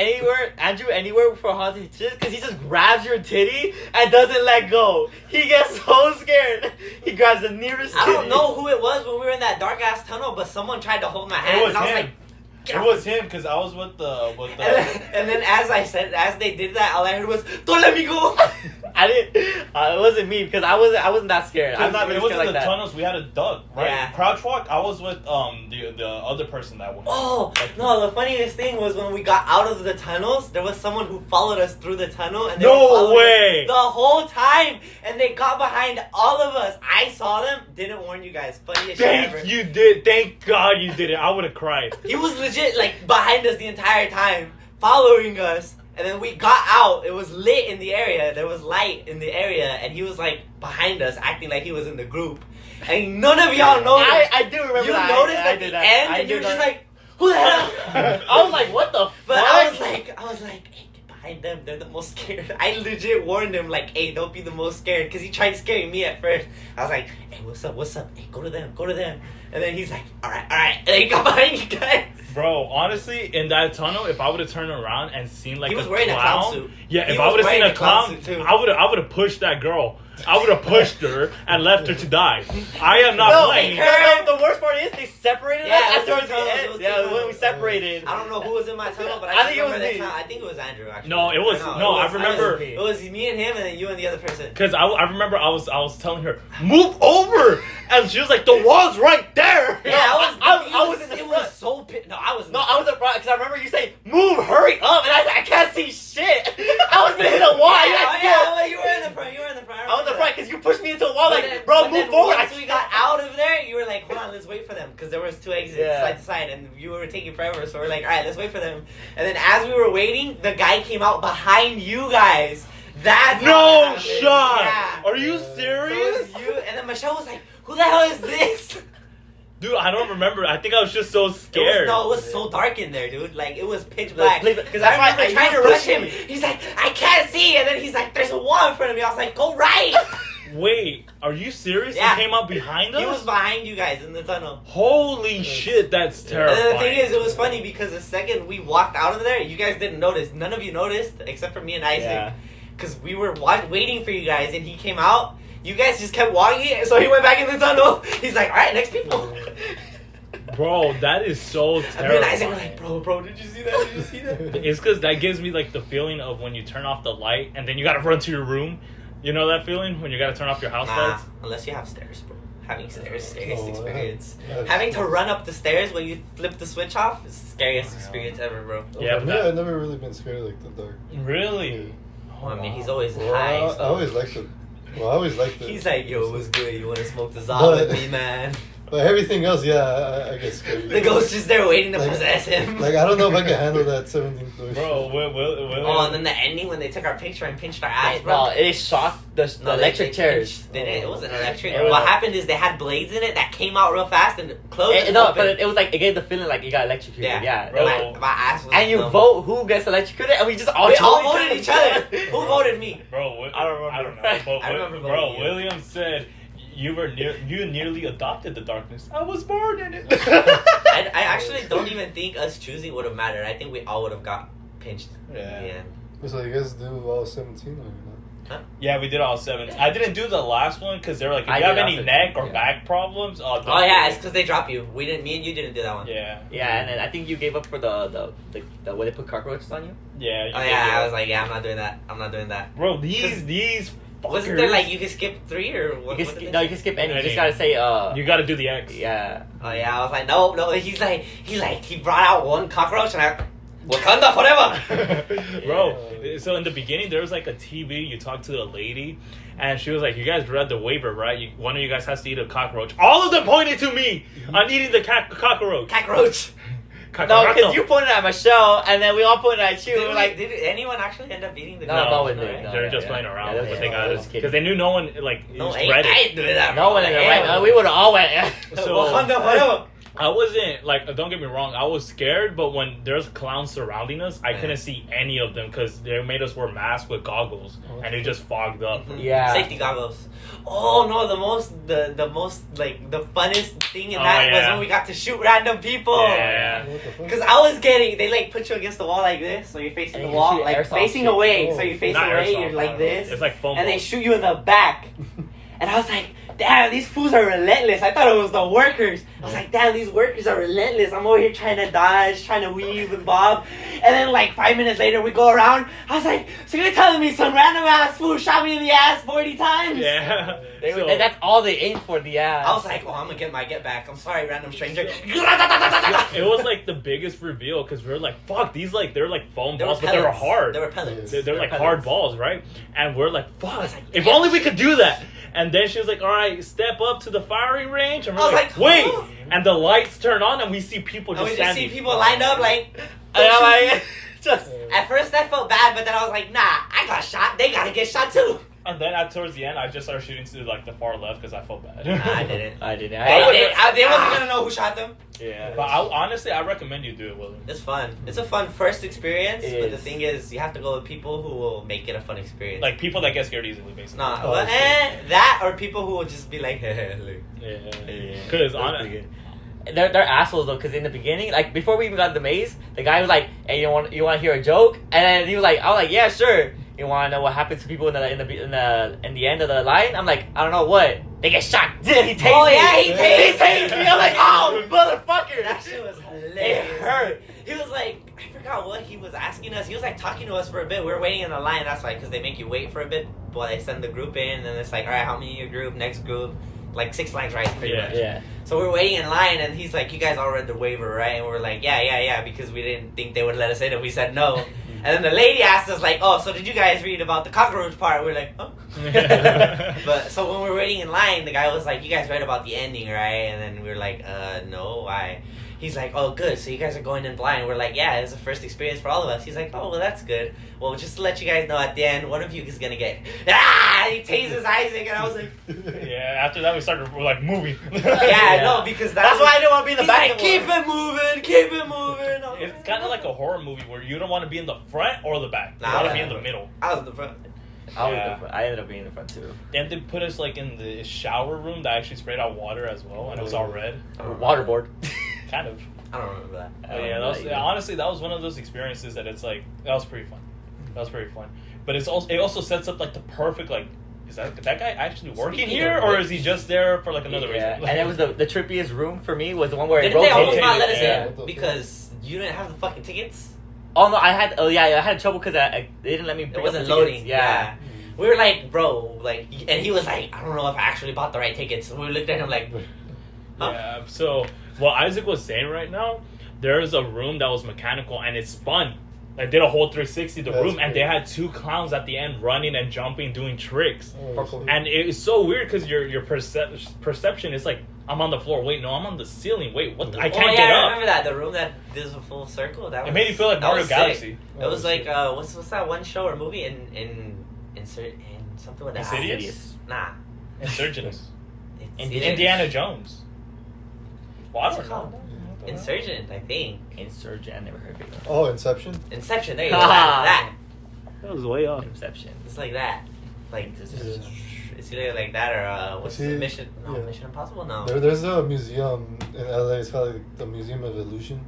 Andrew anywhere for haunted just because he just grabs your titty and doesn't let go. He gets so scared. He grabs the nearest I titty. don't know who it was when we were in that dark ass tunnel, but someone tried to hold my hand. It was and I was him. like, It was him because I was with the. and then as they did that, all I heard was, don't let me go. I didn't. It wasn't me because I wasn't that scared. I'm not really it was scared in like the that. tunnels. We had a duck, right? Yeah. Crouch walk. I was with the other person that went. Oh, no, the funniest thing was when we got out of the tunnels, there was someone who followed us through the tunnel. And they No were following way. us the whole time. And they got behind all of us. I saw them, didn't warn you guys. Funniest shit ever. Thank you did. Thank God you did it. I would have cried. He was legit, like, behind us the entire time, following us. And then we got out. It was lit in the area. There was light in the area. And he was, like, behind us, acting like he was in the group. And none of y'all noticed. I do remember You that. noticed I at did the that. end, I and you were did just that. like, who the hell? I was like, what the But fuck? I was like, hey, get behind them. They're the most scared. I legit warned him, like, hey, don't be the most scared. Because he tried scaring me at first. I was like, hey, what's up? Hey, go to them. And then he's like, all right. And then he got behind you guys. Bro, honestly, in that tunnel, if I would have turned around and seen like He was a wearing a clown, clown suit. yeah, He if I was would have seen wearing a a clown clown, suit, too. I would have pushed that girl. I would have pushed her and left her to die. I am not No, playing. the worst part is they separated Yeah, us it was towards two the tunnels, end. it was two Yeah, when we tunnels. separated. I don't know who was in my tunnel, but I I think think it was remember me. that time. I think it was Andrew, actually. No, it was I remember me. It was me and him, and then you and the other person. because I remember I was telling her move over, and she was like the wall's right there. Yeah, I was in the it front. was so pissed. No, I was. No, I was in front because I remember you saying, "Move, hurry up!" And I said, "I can't see shit." I was in a wall. Yeah, you were in the front. I was in the front because you pushed me into a wall. But Like, then- bro, but move then forward. Once we got out of there, you were like, hold on, let's wait for them. Because there was two exits Yeah. side to side, and you were taking forever. So we're like, all right, let's wait for them. And then as we were waiting, the guy came out behind you guys. That's how No it happened. shot. Yeah. Are you So it serious? was you, and then Michelle was like, who the hell is this? Dude, I don't remember. I think I was just so It scared. was so dark in there, dude. Like, it was pitch black. Because That's I why remember I trying to used rush him. pushing. He's like, I can't see. And then he's like, there's a wall in front of me. I was like, go right. Wait, are you serious? Yeah. He came out behind us? He was behind you guys in the tunnel. Holy shit, that's And terrifying. then the thing is, it was funny because the second we walked out of there, you guys didn't notice. None of you noticed, except for me and Isaac. Yeah. Because we were waiting for you guys, and he came out. You guys just kept walking, so he went back in the tunnel. He's like, all right, next people. Bro, that is so And me and Isaac were terrifying. like, bro, did you see that? Did you see that? It's because that gives me like the feeling of when you turn off the light and then you gotta run to your room. You know that feeling when you gotta turn off your house Nah, lights? unless you have stairs, bro. Having stairs, scariest Oh, experience. yeah. Having to run up the stairs when you flip the switch off is the scariest experience ever, bro. Yeah, For but me, that- I've never really been scared like the dark. Really? Well, I mean, he's always Well, high. I always liked it. Well, I always liked it. He's like, yo, what's good? You want to smoke the Zod But- with me, man? But everything else, yeah, I get scared. The ghost is there waiting to Like- possess him. Like, I don't know if I can handle that 17th floor Bro, shit. Oh, and then the ending when they took our picture and pinched our ass, No, bro. it shocked the No, electric they chairs. pinched- they didn't- it wasn't electric. It was What a- happened is they had blades in it that came out real fast and closed. and No, opened. but it was like it gave the feeling like you got electrocuted. Yeah, Bro. my ass was. and you numb. vote who gets electrocuted, and we just all We all chose voted each other. Who voted me? Bro, I don't remember. I don't know. But, I remember bro, voting you. William said you nearly adopted the darkness. I was born in it. I actually don't even think us choosing would have mattered. I think we all would have got pinched. Yeah. So you guys do all 17 or not? Yeah, we did all 7. I didn't do the last one because they were like, if I you have did any also. neck or Yeah. back problems, don't Oh yeah, do it's it. because they drop you. We didn't. Me and you didn't do that one. Yeah. Yeah, and then I think you gave up for the where they put cockroaches on you. Yeah. Oh yeah, I was like, yeah, I'm not doing that. I'm not doing that. Bro, these fuckers. Wasn't there like you could skip 3 or what? You what did can they you say? can skip any. You Any. just gotta say You gotta do the X. yeah. Oh yeah, I was like, no. He brought out one cockroach and I, Wakanda forever. Bro, so in the beginning there was like a TV. You talked to a lady, and she was like, "You guys read the waiver, right? One of you guys has to eat a cockroach." All of them pointed to me on eating the cockroach. Cockroach. No, because you pointed at Michelle, and then we all pointed at you. Did, like, did anyone actually end up eating the No, cockroach? no one no, did. No, they're yeah, just yeah. playing around Yeah, with what yeah, they yeah, got. I was kidding. Because they knew no one like No, used I Reddit. ain't doing that. no one in the right. We would have all went. So- Wakanda forever. I wasn't like, don't get me wrong, I was scared, but when there's clowns surrounding us, I couldn't see any of them because they made us wear masks with goggles, and it just fogged up. Yeah. Safety goggles. Oh no, the most like the funnest thing in Oh, that was yeah. when we got to shoot random people. Yeah. What the fuck? Cause I was getting, they like put you against the wall like this, so you're facing And the you wall, shoot like airsoft facing shit. away, Oh. so you face Not away, airsoft, you're like this, It's like foam and they balls. shoot you in the back. And I was like, damn, these fools are relentless. I thought it was the workers. I was like, damn, these workers are relentless. I'm over here trying to dodge, trying to weave and bob. And then like 5 minutes later, we go around. I was like, so you're telling me some random ass fool shot me in the ass 40 times? Yeah. So- That's all they aim for. The ass. I was like, oh, I'm gonna get my get back. I'm sorry, random stranger. it was like the biggest reveal because we are like, fuck, these like, they're like foam They were balls, but they were pellets. hard. They were pellets. They're like pellets. hard balls, right? And we're like, fuck, was like, if yes. only we could do that. And then she was like, all right, step up to the firing range. And we're I was like, like, wait. huh? And the lights turn on and we see people And just we just standing. see people lined up like. And I'm like, just. At first I felt bad, but then I was like, nah, I got shot. They gotta get shot too. And then towards the end, I just started shooting to like the far left because I felt bad. Nah, I didn't. I didn't. They wasn't gonna know who shot them. Yeah. But honestly, I recommend you do it, William. It's fun. It's a fun first experience, It but the is. thing is, you have to go with people who will make it a fun experience. Like people that get scared easily, basically. nah, Oh, but, shit. that or people who will just be like, look. Yeah. Yeah. Because That's pretty good. They're assholes though, because in the beginning, like before we even got to the maze, the guy was like, "Hey, you want to hear a joke?" And then he was like, "I was like, yeah, sure." You want to know what happens to people in the end of the line? I'm like, I don't know what. They get shot. He tased Oh, me. yeah, he He tased me. I'm like, oh, motherfucker. That shit was hilarious. It hurt. He was like, I forgot what he was asking us. He was like talking to us for a bit. We were waiting in the line. That's why, because they make you wait for a bit while they send the group in. And then it's like, all right, how many in your group? Next group. Like 6 lines right, pretty Yeah. much. Yeah. So we're waiting in line, and he's like, you guys all read the waiver, right? And we're like, yeah, because we didn't think they would let us in if we said no. And then the lady asked us, like, oh, so did you guys read about the cockroach part? We're like, huh? But so when we were waiting in line, the guy was like, you guys read about the ending, right? And then we were like, no, why? He's like, oh, good, so you guys are going in blind. We're like, yeah, it's a first experience for all of us. He's like, oh, well, that's good. Well, just to let you guys know, at the end, one of you is going to get, he tases Isaac, and I was like, Yeah, after that we started like moving. yeah, no, because That's why I didn't want to be in the he's back. like, keep it moving, keep it moving. I'm It's like, kind of like a horror movie where you don't want to be in the front or the back. You Nah, want to I be in don't. the middle. I was in the front. I ended up being in the front too. And they put us like in the shower room that actually sprayed out water as well, and it was all red. Waterboard. Kind of. I don't remember that. But yeah, honestly, that was one of those experiences that it's like that was pretty fun. That was pretty fun. But it also sets up like the perfect like. Is that guy actually working Speaking here, of or which- is he just there for like another Yeah. reason? And it was the trippiest room for me was the one where it Didn't they almost rotated. not let us Yeah. in because you didn't have the fucking tickets? Oh no, I had trouble because they didn't let me. It pick wasn't up the tickets. loading. Yeah. We were like, bro, like, and he was like, I don't know if I actually bought the right tickets. We looked at him like, huh? Yeah. So what Isaac was saying right now, there's a room that was mechanical and it spun. Like did a whole 360 the That's room, and they crazy. had 2 clowns at the end running and jumping, doing tricks. Oh, shit. And it's so weird because your perception is like, I'm on the floor. Wait, no, I'm on the ceiling. Wait, what? I can't get I up. remember that. The room that does a full circle. That It was, made you feel like that Mario was sick. Galaxy. It was Oh, like shit. what's that one show or movie in something with the Insidious? Nah, Insurgents. it's Indiana Jones. Well, I What's don't it know. called? Insurgent, I think. Insurgent. I never heard of it. Oh, Inception. Inception. There you go. That. That was way off. Inception. It's like that. Like Yeah. it's either like that or what's See, the Mission? No, yeah. Mission Impossible. No. There's a museum in LA. It's called like the Museum of Illusion.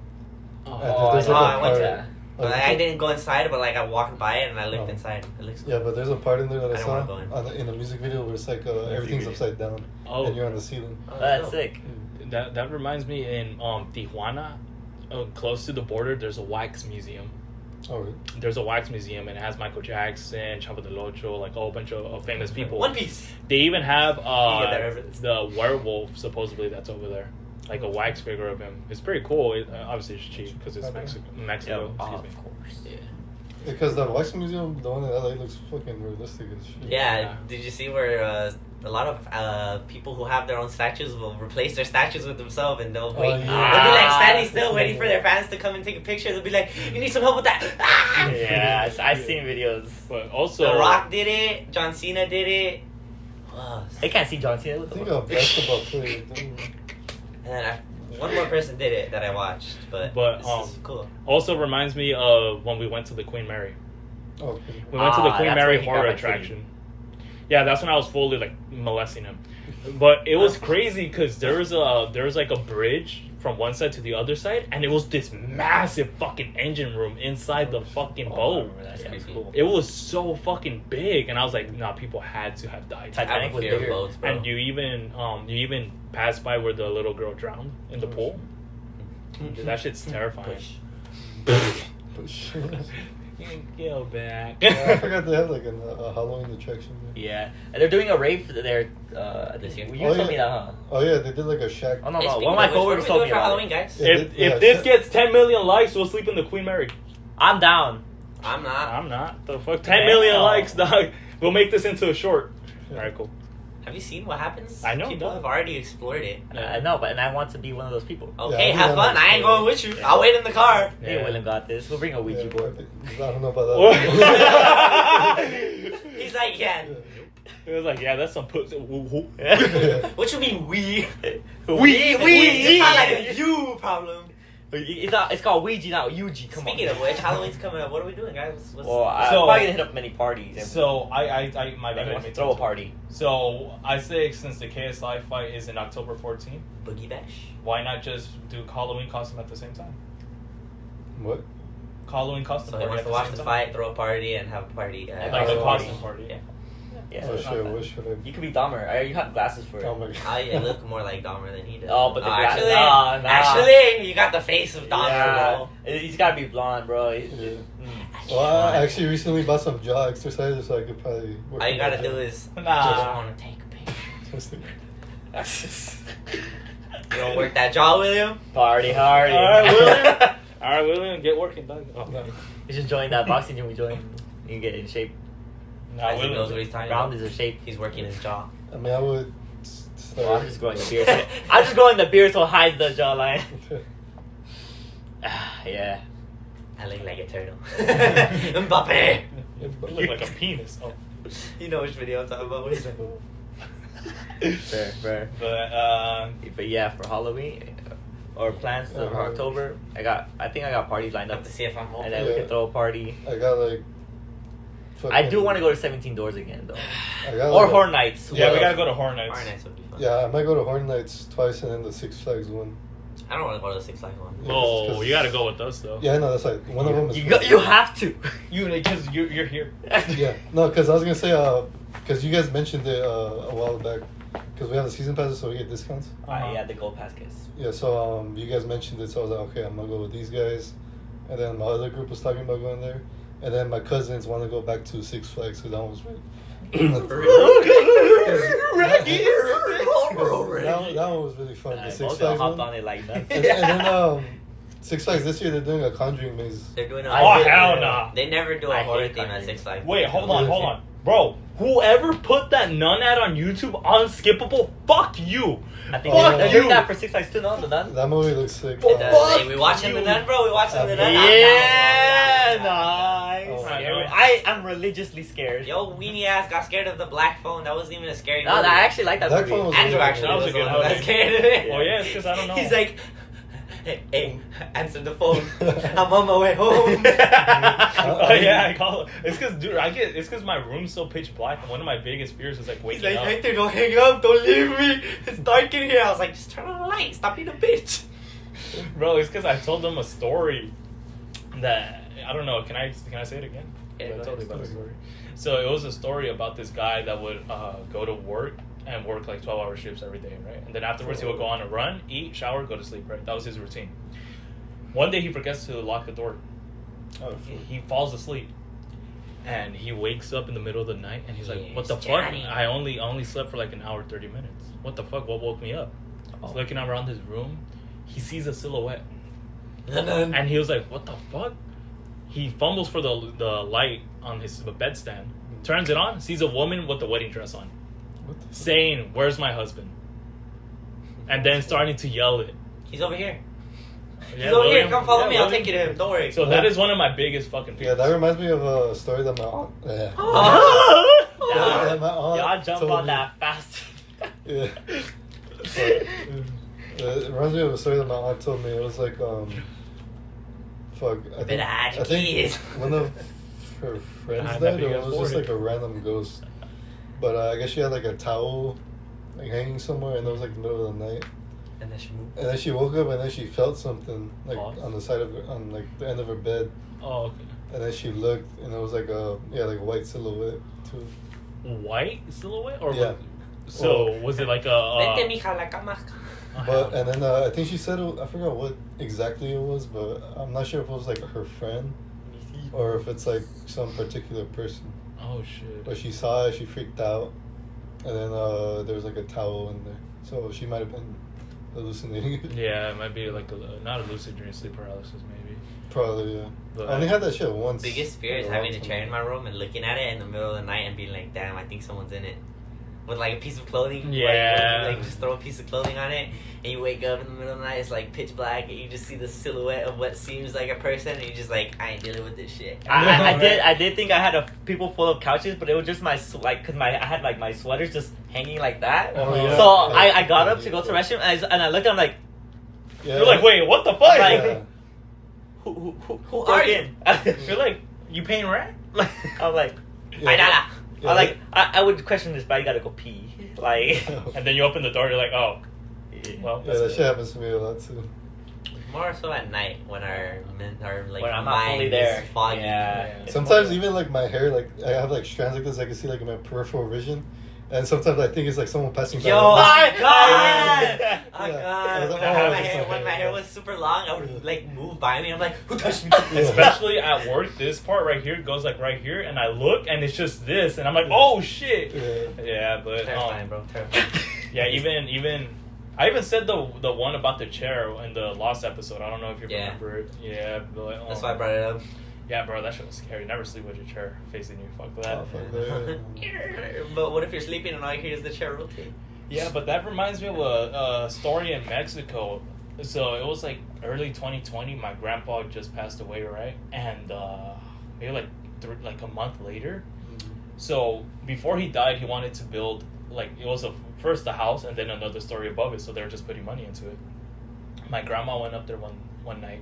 Oh, There's like I a went to part- that. But I didn't go inside, but like I walked by it and I looked Oh. inside. It looks cool. Yeah, but there's a part in there that I I don't saw wanna go in. in a music video where it's like everything's video. upside down Oh, and you're on the ceiling. Oh, That's dope. sick. that reminds me in Tijuana, close to the border. There's a wax museum. Oh, really? There's a wax museum and it has Michael Jackson, Chavo del Ocho, like a whole bunch of famous people. One Piece. They even have get that reference. the werewolf supposedly that's over there, like a wax figure of him. It's pretty cool. Obviously it's cheap because it's Okay. Mexico. Yeah, Excuse me. of course. Yeah. Because the wax museum, the one in LA, looks fucking realistic as shit. Yeah. Yeah. Did you see where a lot of people who have their own statues will replace their statues with themselves and they'll wait. yeah. They'll be like standing still, waiting for their fans to come and take a picture. They'll be like, "You need some help with that." Ah! Yeah, I've seen videos. But also, The Rock did it. John Cena did it. I can't see John Cena. What I the think fuck? a basketball player. And then one more person did it that I watched, but But, this is cool. also reminds me of when we went to the Queen Mary. Oh, okay. We went to the Queen that's Mary when he got horror my kitty. attraction. Yeah, that's when I was fully like molesting him. But it was crazy because there was like a bridge from one side to the other side, and it was this massive fucking engine room inside the fucking Oh, I boat. remember that. Yeah, it was cool. It was so fucking big, and I was like, nah, people had to have died. I Titanic have a was fear of bigger. boats, bro. And you even passed by where the little girl drowned in the pool. Dude, that shit's terrifying. Push. Go back. Yeah, I forgot they have like a Halloween attraction there. Yeah, and they're doing a rave there. This year? You Oh, told me yeah. that, huh? Oh yeah, they did like a shack. Oh no, Hey, no. speaking One of my of which, what are coworkers we told doing me for about Halloween, it. guys? Yeah. If this gets 10 million likes, we'll sleep in the Queen Mary. I'm down. I'm not. I'm not. The fuck? 10 million Damn. likes, dog. We'll make this into a short. Alright, cool. Have you seen what happens? I know, People dog. have already explored it. I know, but and I want to be one of those people. Okay, Yeah, have we fun. gotta I ain't explore going with you. Yeah. I'll wait in the car. Hey, William got this. We'll bring a Ouija Yeah, board. I don't know about that. He's like, yeah. It was like, yeah, that's some pussy. Yeah. What you mean we? We. It's not like a you problem. It's called Ouija, not Yuji. Come Speaking on. of which, Halloween's coming up. What are we doing, guys? Well, I'm So- probably gonna hit up many parties. And So, my then bad. he I wants didn't to mean throw a party. So, I say since the KSI fight is in October 14th, Boogie Bash. why not just do Halloween costume at the same time? What? Halloween costume So he party wants at to the watch same the time? fight, throw a party, and have a party. Like a Oh, costume party. Yeah. Yeah. Oh it's not shit, bad. what should I? You could be Dahmer. You have glasses for it. Oh my god. I look more like Dahmer than he does. Oh, but the actually, nah. actually, you got the face of Dahmer, Yeah. bro. He's gotta be blonde, bro. Yeah. Well, I actually recently bought some jaw exercises, so I could probably. Work All you on gotta that. do is Nah. just want to take a picture. Just- You don't work that jaw, William? Party hardy. Alright, William. Alright, William, get working, dog. Oh, No. You should join that boxing gym we joined. You get in shape. nah, Isaac knows what William. he's talking Round about. is a shape. He's working his jaw. I mean, I would. Well, I'm just growing the beard. I'm just growing the beard so it hides the jawline. Yeah. I look like a turtle. Mbappe! You look like a penis. Oh. You know which video I'm talking about. What is it? Fair. But, But yeah, for Halloween or plans for October, I think I got parties lined I up, have to see if I'm home. and then we Yeah. could throw a party. I got like. I do want to go to 17 Doors again though, I got or like, Horror Nights. yeah, we Yeah. gotta go to Horror Nights. Horror Nights would be fun. Yeah, I might go to Horror Nights twice and then the Six Flags one. I don't want to go to the Six Flags one. Oh, you gotta go with us, though. Yeah, I know that's like one of them is. You have to. Because you're here. Yeah, no, because I was gonna say, because you guys mentioned it a while back, because we have the season passes, so we get discounts. Yeah, the Gold Pass kids. Yeah, so you guys mentioned it, so I was like, okay, I'm gonna go with these guys, and then my other group was talking about going there, and then my cousins want to go back to Six Flags because that one was right. that one was really fun. The Six Both of them Flags hopped one. on it like nothing. And then Six Flags this year they're doing a Conjuring maze. They're doing a Oh, did, hell yeah. nah. They never do I a horror hate theme at Conjuring. Six Flags. Wait, hold on. Bro, whoever put that nun ad on YouTube unskippable, fuck you. I think Fuck they're you. doing that for Six Flags too, no? The Nun? That movie looks sick. Fuck. Hey, we watching the nun, bro. We watching the nun. Yeah, I'm down. nice. Oh, I know. I'm religiously scared. Yo, weenie ass got scared of the black phone. That wasn't even a scary No, movie. I actually like that That movie. phone was Andrew really actually That was was a the good one who got movie. scared of it. Oh yeah, it's because I don't know. He's like, hey, answer the phone. I'm on my way home. Oh yeah, I call it. It's because, dude, it's because my room's so pitch black. And one of my biggest fears is like He's waking like, up. Hector, don't hang up. Don't leave me. It's dark in here. I was like, just turn on the light. Stop being a bitch. Bro, it's because I told them a story that I don't know. Can I say it again? Yeah, I go told ahead. you about the story. So it was a story about this guy that would go to work and work like 12-hour shifts every day, right? And then afterwards he would go on a run, eat, shower, go to sleep, right? That was his routine. One day he forgets to lock the door. Oh, He falls asleep. And he wakes up in the middle of the night and he's like, Yes, what the fuck? Johnny. I only slept for like an hour, 30 minutes. What the fuck? What woke me up? He's looking around his room. He sees a silhouette. And he was like, what the fuck? He fumbles for the light on his bedstand, turns it on, sees a woman with a wedding dress on, what the saying, where's my husband? And then starting to yell it. He's over here. Yeah, He's over here. William- Come follow yeah, me. I'll William. take you to him. Don't worry. So that is one of my biggest fucking fears. Yeah, that reminds me of a story that my aunt. Yeah. Yeah. My aunt Y'all jump told on me- that fast. Yeah. But, it reminds me of a story that my aunt told me. It was like, fuck. Better hide your I think keys. one of her friends Hide that died, big or ass it was just board. like a random ghost. But I guess she had like a towel like hanging somewhere, and it was like the middle of the night. And then she moved. And then she woke up, and then she felt something like Pause. on the side of her, on like the end of her bed. Oh, okay. And then she looked, and it was like a like a white silhouette too. White silhouette? Or Yeah. So was it like Vente, a... mija, la cama. But and then I think she said I forgot what exactly it was, but I'm not sure if it was like her friend or if it's like some particular person. Oh shit. But she saw it, she freaked out, and then there was like a towel in there, so she might have been hallucinating. Yeah, it might be like not a lucid dream, sleep paralysis maybe. Probably, yeah. But- I only had that shit once. Biggest fear is a having long a time chair in ago. my room and looking at it in the middle of the night and being like, damn, I think someone's in it. With like a piece of clothing. Yeah. Like just throw a piece of clothing on it and you wake up in the middle of the night, it's like pitch black and you just see the silhouette of what seems like a person and you're just like, I ain't dealing with this shit. I did think I had a people full of couches, but it was just my cause I had like my sweaters just hanging like that. Oh, yeah. So I got up to go to the restroom and I looked at him like, Yeah. You're like, wait, what the fuck? Like- Yeah. who are broke you? in? You're like, you paying rent? I'm like, Yeah. Ay, nada. Yeah, I'm like, I would question this, but I gotta go pee. Like, And then you open the door, you're like, oh, well, Yeah, that's that it. shit happens to me a lot too. More so at night when our like when I'm not fully mind there. is foggy. Yeah. Yeah. It's Sometimes more- even like my hair, like I have like strands like this, I can see like in my peripheral vision, and sometimes I think it's like someone passing by. Yo, Oh my God! God! Oh Yeah. god! I was like, When oh, my it's hair, my when my hair. hair was super long, I would like move by me. I'm like, who touched me? Especially at work, this part right here goes like right here, and I look, and it's just this, and I'm like, oh shit. Yeah. Yeah, but Terrifying, bro. Terrifying. yeah, even I even said the one about the chair in the Lost episode. I don't know if you Yeah. remember it. Yeah, but, That's why I brought it up. Yeah, bro, that shit was scary. Never sleep with your chair facing you. Fuck that. Oh, fuck that. But what if you're sleeping and all you hear is the chair rotate? Yeah, but that reminds me of a story in Mexico. So it was like early 2020. My grandpa just passed away, right? And maybe like a month later. So before he died, he wanted to build like it was first a house and then another story above it. So they were just putting money into it. My grandma went up there one night,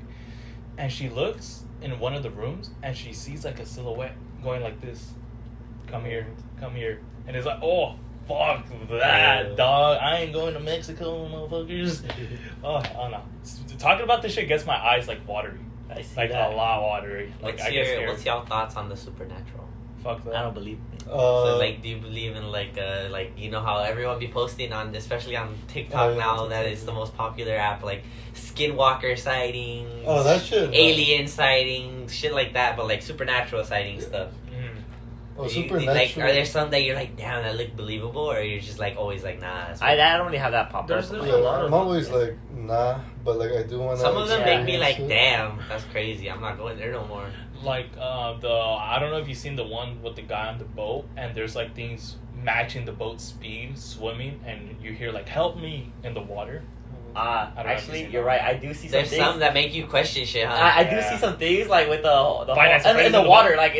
and she looks in one of the rooms and she sees like a silhouette going like this. Come here, and it's like, oh. Fuck that, Yeah. dog. I ain't going to Mexico, motherfuckers. Oh, no. Talking about this shit gets my eyes, like, watery. I see Like, that. a lot watery. Like, I get scared. What's your thoughts on the supernatural? Fuck that. I don't believe it. So like, do you believe in like you know how everyone be posting on, especially on TikTok Oh, yeah, now, TikTok, that it's the yeah. most popular app, like skinwalker sightings, Oh, that shit. alien sightings, shit like that, but like supernatural sighting stuff. Mm. Oh, Like, Supernatural. are there some that you're like, damn, that look believable, or you're just like always like, nah? That's I don't really have that pop There's up. a lot of I'm always like, nah, but like I do want to. some of them Yeah. make me like, damn, that's crazy. I'm not going there no more. Like I don't know if you've seen the one with the guy on the boat, and there's like things matching the boat's speed swimming, and you hear like "help me" in the water. I don't know if Actually, you've seen you're that. right. I do see some There's things. some that make you question shit, huh? I do Yeah. see some things like with the Finance and in the appraisal. water, like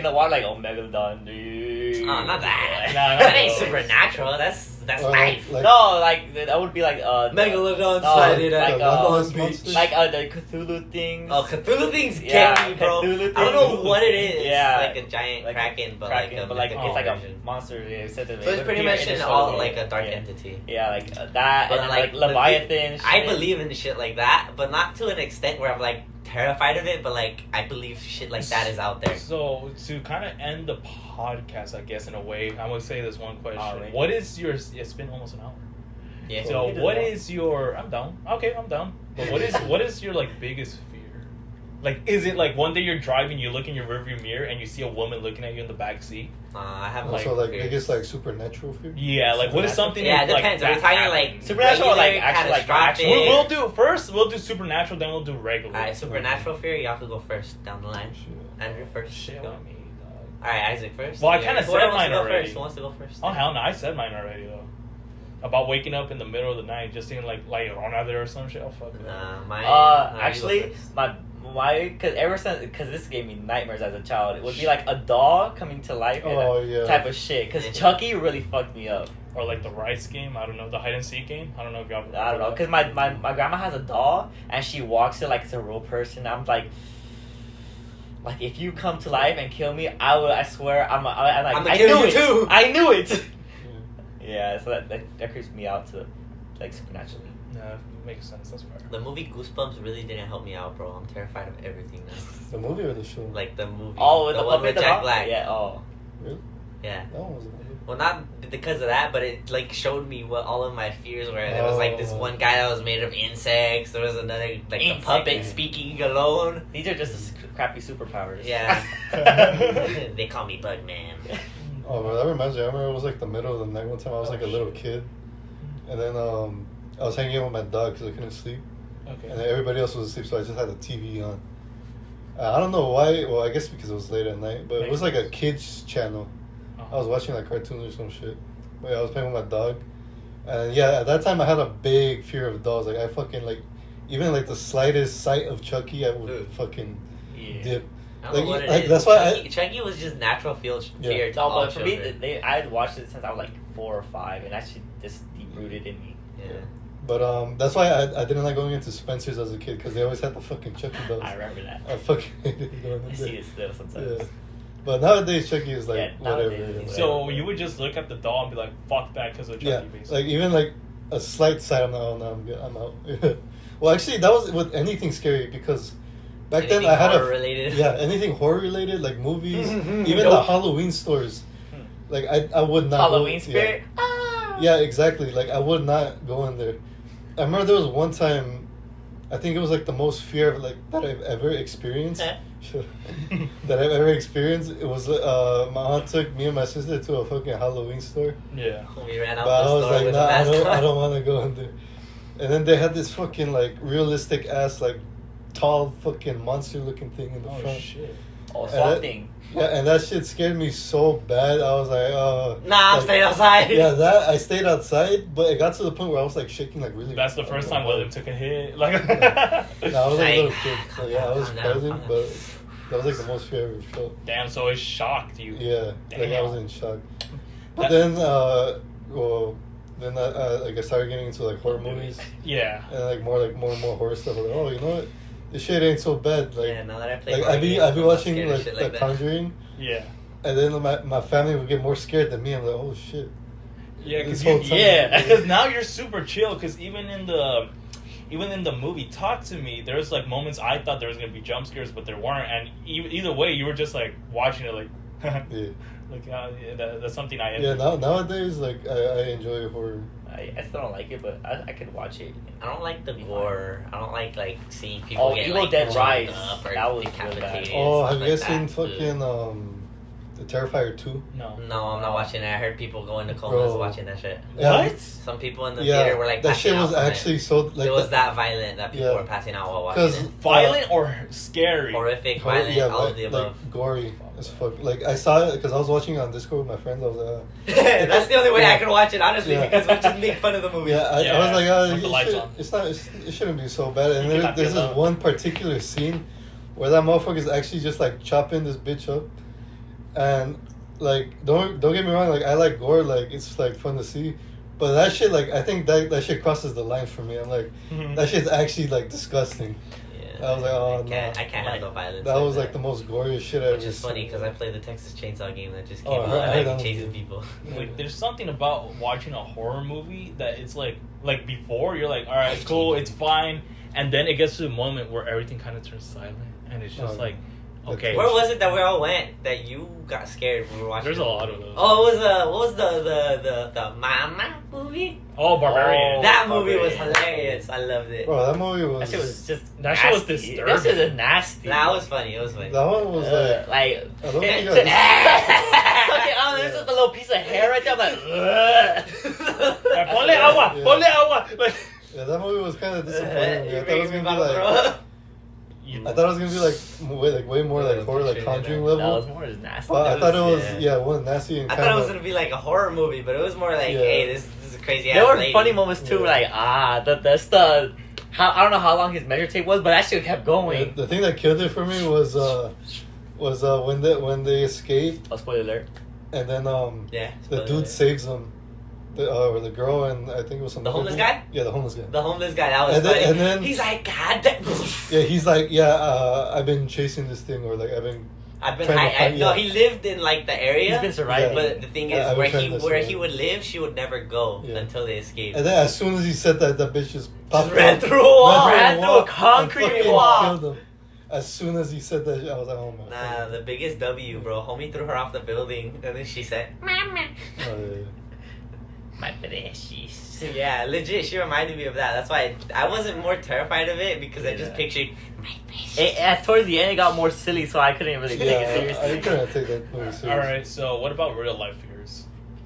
oh Megalodon, dude. Oh, not that. Nah, that ain't no. supernatural. That's life. Like, No, like that would be like Megalodon no, sighted like at Loch Long Ness Beach. Monster. like the Cthulhu things. Oh, Cthulhu things Yeah, get me, bro. Cthulhu I don't know things. what it is. Yeah. It's like a giant Like kraken, but Kraken, like a but like mythical it's like a version. monster. Yeah, it's said to So it's pretty appear much in an the all show, like a dark yeah. entity. Yeah, like that, But and like like Leviathan. I shit. believe in shit like that, but not to an extent where I'm like terrified of it. But like I believe shit like that is out there. So to kind of end the podcast, I guess in a way, I'm gonna say this one question: Alright. What is your? It's been almost an hour. Yeah. So we did what that. is your? I'm down. Okay, I'm down. But what is your like biggest fear? Like, is it like one day you're driving, you look in your rearview mirror, and you see a woman looking at you in the back seat? I have Also, like fears. biggest like supernatural fear. Yeah, like what is something? Yeah, it if, like, depends. Are we that talking happened? like Supernatural or, like, regular, actual, like, catastrophic? actual- We'll do supernatural, then we'll do regular. Alright, supernatural fear. Y'all could go first down the line. Shit. Andrew first. Shit Go. on me, dog. Alright, Isaac first. Well, I kinda Who said wants mine to go already. First? Who wants to go first? Oh hell no, I said mine already though. About waking up in the middle of the night, just seeing like Rona there or some shit. Oh fuck. Mine. Actually, because ever since, because this gave me nightmares as a child. It would be like a doll coming to life, and Oh that yeah. type of shit. Because Chucky really fucked me up. Or like the rice game. I don't know, the hide and seek game. I don't know if y'all. I don't know, because my grandma has a doll, and she walks it like it's a real person. I'm like, if you come to life and kill me, I swear, I'm like, I'ma I kill knew you it. too. I knew it. Yeah, so that creeps me out to, like, supernaturally. Yeah, makes sense. That's fair. The movie Goosebumps really didn't help me out, bro. I'm terrified of everything now. The movie or the show? Like the movie. Oh, with the the one puppet, with the Jack dog? Black. Yeah. Oh. Really? Yeah. That one was a movie. Well, not because of that, but it like showed me what all of my fears were. There was like this one guy that was made of insects. There was another like the Insect. puppet speaking alone. These are just crappy superpowers. Yeah. They call me Bugman. Oh, well, that reminds me. I remember it was like the middle of the night one time. I was like a little kid, and then I was hanging out with my dog because I couldn't sleep, Okay. and then everybody else was asleep, so I just had the TV on. I don't know why. Well, I guess because it was late at night, but it was like a kids channel. I was watching like cartoons or some shit. But yeah, I was playing with my dog, and yeah, at that time I had a big fear of dolls. Like I fucking like, even like the slightest sight of Chucky, I would Dude. fucking Yeah. dip. I don't know what it Like, is. that's why Chucky was just natural fear Yeah. to No, all but for me, children. I had watched it since I was like 4 or 5, and that shit just deep rooted in me. Yeah. But that's why I didn't like going into Spencer's as a kid because they always had the fucking Chucky dolls. I remember that. I fucking hated going in I see there. it still sometimes. Yeah. But nowadays Chucky is like Yeah, whatever. nowadays it's So you would just look at the doll and be like, "Fuck that," because of Chucky, Yeah, basically. like even like a slight sight, I'm like, oh no, I'm good, I'm out. Well, actually, that was with anything scary because back Anything then I had horror related. yeah, anything horror related like movies, even the Nope. Halloween stores. Hmm. Like I would not Halloween go, spirit. Yeah. Ah! Yeah, exactly. Like I would not go in there. I remember there was one time, I think it was like the most fear of like that I've ever experienced. That I've ever experienced. It was my aunt took me and my sister to a fucking Halloween store. Yeah. We ran out But the I was store like, with nah, a mask I on. don't want to go in there. And then they had this fucking like realistic ass like tall fucking monster looking thing in the Oh front. shit. Oh, that- Swamp Thing. Yeah, and that shit scared me so bad. I was like, oh. Nah, I'm like, staying outside. Yeah, that I stayed outside, but it got to the point where I was like shaking like really. That's the first time William took a hit. Like. No, I was like a little Like, kid, so yeah, I was calm down, present, calm down. but that was like the most fear I ever felt. Damn. So it shocked you. Yeah, like I Damn. was in shock. But then, like I started getting into like horror movies Yeah. and like more and more horror stuff. Like, oh, you know what? This shit ain't so bad. Like, Yeah, now that I play like horror I be games, I'm not watching scared of like shit The that. Conjuring, Yeah. and then my family would get more scared than me. I'm like, oh shit. Yeah, This because whole time- Yeah. because now you're super chill. Because even in the movie Talk to Me, there's like moments I thought there was gonna be jump scares, but there weren't. And either way, you were just like watching it, like, Yeah, like that's something I yeah. enjoy. Nowadays, like I enjoy horror. I still don't like it, but I could watch it. I don't like the Be gore. I don't like seeing people Oh, get Evil like Dead choked Rise. up or That was really bad. decapitated. Oh, and have you stuff guys like seen that. fucking The Terrifier 2. No. No, I'm not watching it. I heard people go into comas Bro. watching that shit. Yeah. What? Some people in the Yeah, theater were like, that shit passing was out from actually it. so like It was that violent that people Yeah. were passing out while watching because it. Violent or scary? Horrific, violent, all of the above. like gory as fuck. Like I saw it because I was watching it on Discord with my friends. I was like, That's the only way Yeah. I can watch it, honestly, Yeah. because we're just making fun of the movie. yeah, I was Yeah, like, with the lights on. it shouldn't be so bad. And You cannot there's be this alone. one particular scene where that motherfucker's actually just like chopping this bitch up, and like don't get me wrong, like I like gore, like it's like fun to see, but that shit, like I think that shit crosses the line for me. I'm like, Mhm. that shit's actually like disgusting. Yeah. I was like, oh, I can't, no. I can't handle violence. That was like the most goriest shit I've Which ever is funny seen. because I played the Texas Chainsaw game that just Oh, came I out heard and that I one. be chasing people. Like, there's something about watching a horror movie that it's like before you're like, all right, it's cool, it's fine, and then it gets to the moment where everything kind of turns silent, and it's just like, okay. Where was it that we all went that you got scared when we were watching? There's a the lot movie? of those. Oh, it was what was the Mama movie? Oh, Barbarian. Oh. That movie was Barbarian. hilarious. I loved it. Bro, that movie was. That shit was just That shit was nasty. disturbing. That shit was nasty. That was funny. It was funny. That one was like. like I don't think suck I it out. There's just a little piece of hair right there. I'm like, ugh. Yeah, ponle agua, Yeah. ponle agua. Like, Yeah, that movie was kind of disappointing. You're I thought it was making me gonna about be to like. throw up. I thought it was gonna be way more like horror, like Conjuring level. That was more just nasty. But I thought it was yeah. one nasty and I kind thought it was of. gonna be like a horror movie, but it was more like, Yeah. hey, this is a crazy ass There were lady. funny moments too, Yeah. like that's the. I don't know how long his measure tape was, but that shit kept going. The thing that killed it for me was when they escape Oh, spoiler alert. and then Yeah. the spoiler dude alert. saves them, or the girl, and I think it was some The other homeless dude. guy? Yeah, the homeless guy. The homeless guy, that was And then- funny. and then- He's like, God damn. Yeah, he's like, I've been chasing this thing, or like I've been. I've been Trying to find- no, yeah. he lived in like the area. He's been surviving. But the thing is, Yeah, I've where been trying to where survive. he would live, she would never go Yeah. until they escaped. And then as soon as he said that, that bitch just popped Just ran up, through a wall. Ran the through a wall, concrete and fucking wall. Killed him. As soon as he said that, I was like, oh my. Nah, fucking- the biggest W, bro. Homie threw her off the building, and then she said, "Mama." Oh, yeah. My precious. Yeah, legit. She reminded me of that. That's why I wasn't more terrified of it because I just Yeah. pictured my precious. Towards the end, it got more silly, so I couldn't really take it Yeah, seriously. I couldn't take that movie seriously. all right, so what about real life fears?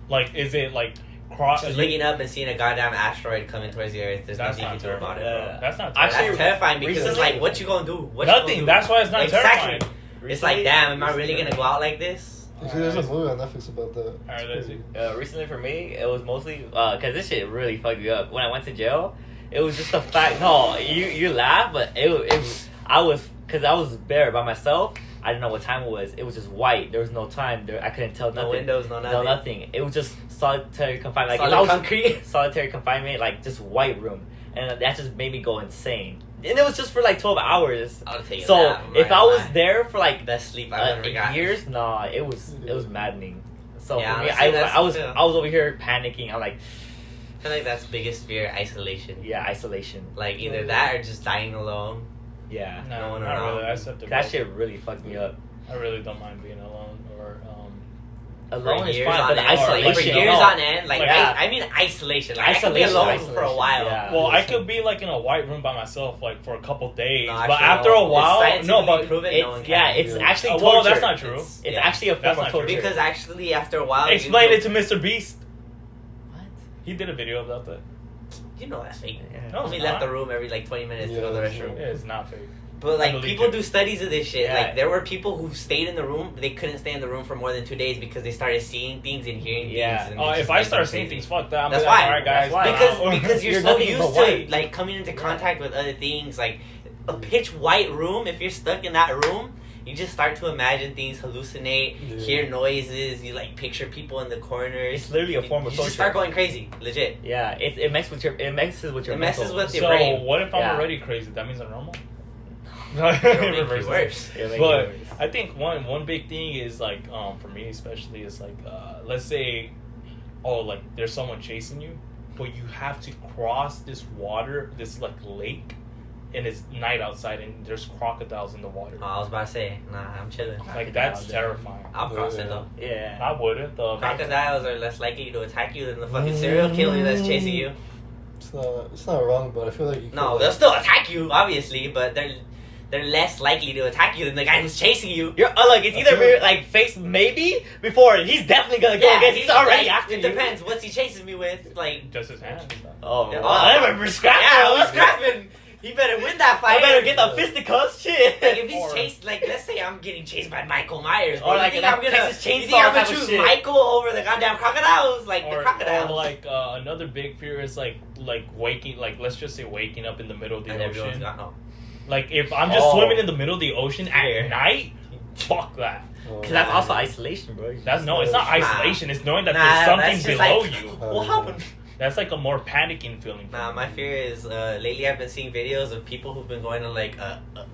Like, is it like cross? Just looking up and seeing a goddamn asteroid coming towards the Earth. There's That's nothing you not can do about it, terrible. bro. That's not Actually, That's terrifying because it's recently- like, what you gonna do? What you nothing. gonna do? That's why it's not Exactly. terrifying. It's like, damn, am I really gonna go out like this? Actually, there's a movie on Netflix about that. Alright, It's let's crazy. Recently for me, it was mostly because this shit really fucked me up. When I went to jail, it was just the fact. No, you laugh, but I was there by myself. I didn't know what time it was. It was just white. There was no time. I couldn't tell nothing. No windows, no nothing. No nothing. It was just solitary confinement. Like Solid if I was concrete. solitary confinement, like just white room, and that just made me go insane. And it was just for like 12 hours. I'll take So that. I'm not if I gonna was lie. there for like Best sleep I've ever got. years, nah, it was maddening. So Yeah, for me, honestly, that's I was too. over here panicking. I'm like, I feel like that's biggest fear, isolation. yeah, isolation. Like either that or just dying alone. Yeah, No No, one not around. really. I accept it. that both. shit really fucked me up. I really don't mind being alone or Alone For is years fine, on but end. isolation. For years no. on end. Like, Like, I mean isolation. Like, I can be alone for a while. Yeah. well, I could be like in a white room by myself like for a couple days, No, but actually, after no. a while, It's no, but proven It's no one can. yeah, it's Yeah. actually torture. well, that's not true. It's- It's yeah. actually a form That's of not true. torture. Because actually, after a while, explain you it to Mr. Beast. What? He did a video about that. You know that's fake. Yeah. No, Homie it's left not. the room every like 20 minutes to Yeah, go to the that's restroom. true. Yeah, it's not fake. But I like believe people you. do studies of this shit. Yeah. Like there were people who stayed in the room. They couldn't stay in the room for more than 2 days because they started seeing things and hearing Yeah. things. And Oh, it if just I made start them seeing crazy. things, fuck that. I'm That's like, why. all right, guys. That's why. Because you're You're so nothing used but to white. like coming into contact with other things. Like a pitch white room. If you're stuck in that room, you just start to imagine things, hallucinate, Yeah. hear noises. You like picture people in the corners. It's literally a form of You torture. just start going crazy. Legit. Yeah, it messes with your It messes mental. with your So brain. what if I'm Yeah. already crazy? That means I'm normal. It'll make you Reverse it. worse. It'll make But it worse. I think one big thing is like for me especially is like let's say like there's someone chasing you, but you have to cross this water, this like lake, and it's night outside and there's crocodiles in the water. Oh, I was about to say, nah, I'm chilling. Like that's Crocodiles, terrifying. I'll cross it though. Yeah. I wouldn't though. Crocodiles are less likely to attack you than the fucking serial killer that's chasing you. It's not wrong, but I feel like you No, could, they'll still attack you, obviously, but they're less likely to attack you than the guy who's chasing you. You're look, it's either like face maybe before he's definitely gonna go against. He's already after It you. depends. What's he chasing me with? Like, Just his hand. Oh, Yeah. I remember scrapping. yeah, we're scrapping. He better win that fight. I better get the fisticuffs. Shit. Like if he's Or- chased, like let's say I'm getting chased by Michael Myers, Or or like you think that I'm gonna, Texas you think Chainsaw I'm gonna type of choose shit. Michael over the goddamn crocodiles? Like the crocodiles. Or like another big fear is like waking, like let's just say waking up in the middle of the And everyone's ocean. got no. Like if I'm just Oh. swimming in the middle of the ocean Fear. at night, fuck that. Oh, Cause that's also isolation, bro. That's no, it's not Nah. isolation. It's knowing that Nah, there's something that's just below like, you. what happened? That's like a more panicking feeling. Nah, my fear is lately I've been seeing videos of people who've been going to like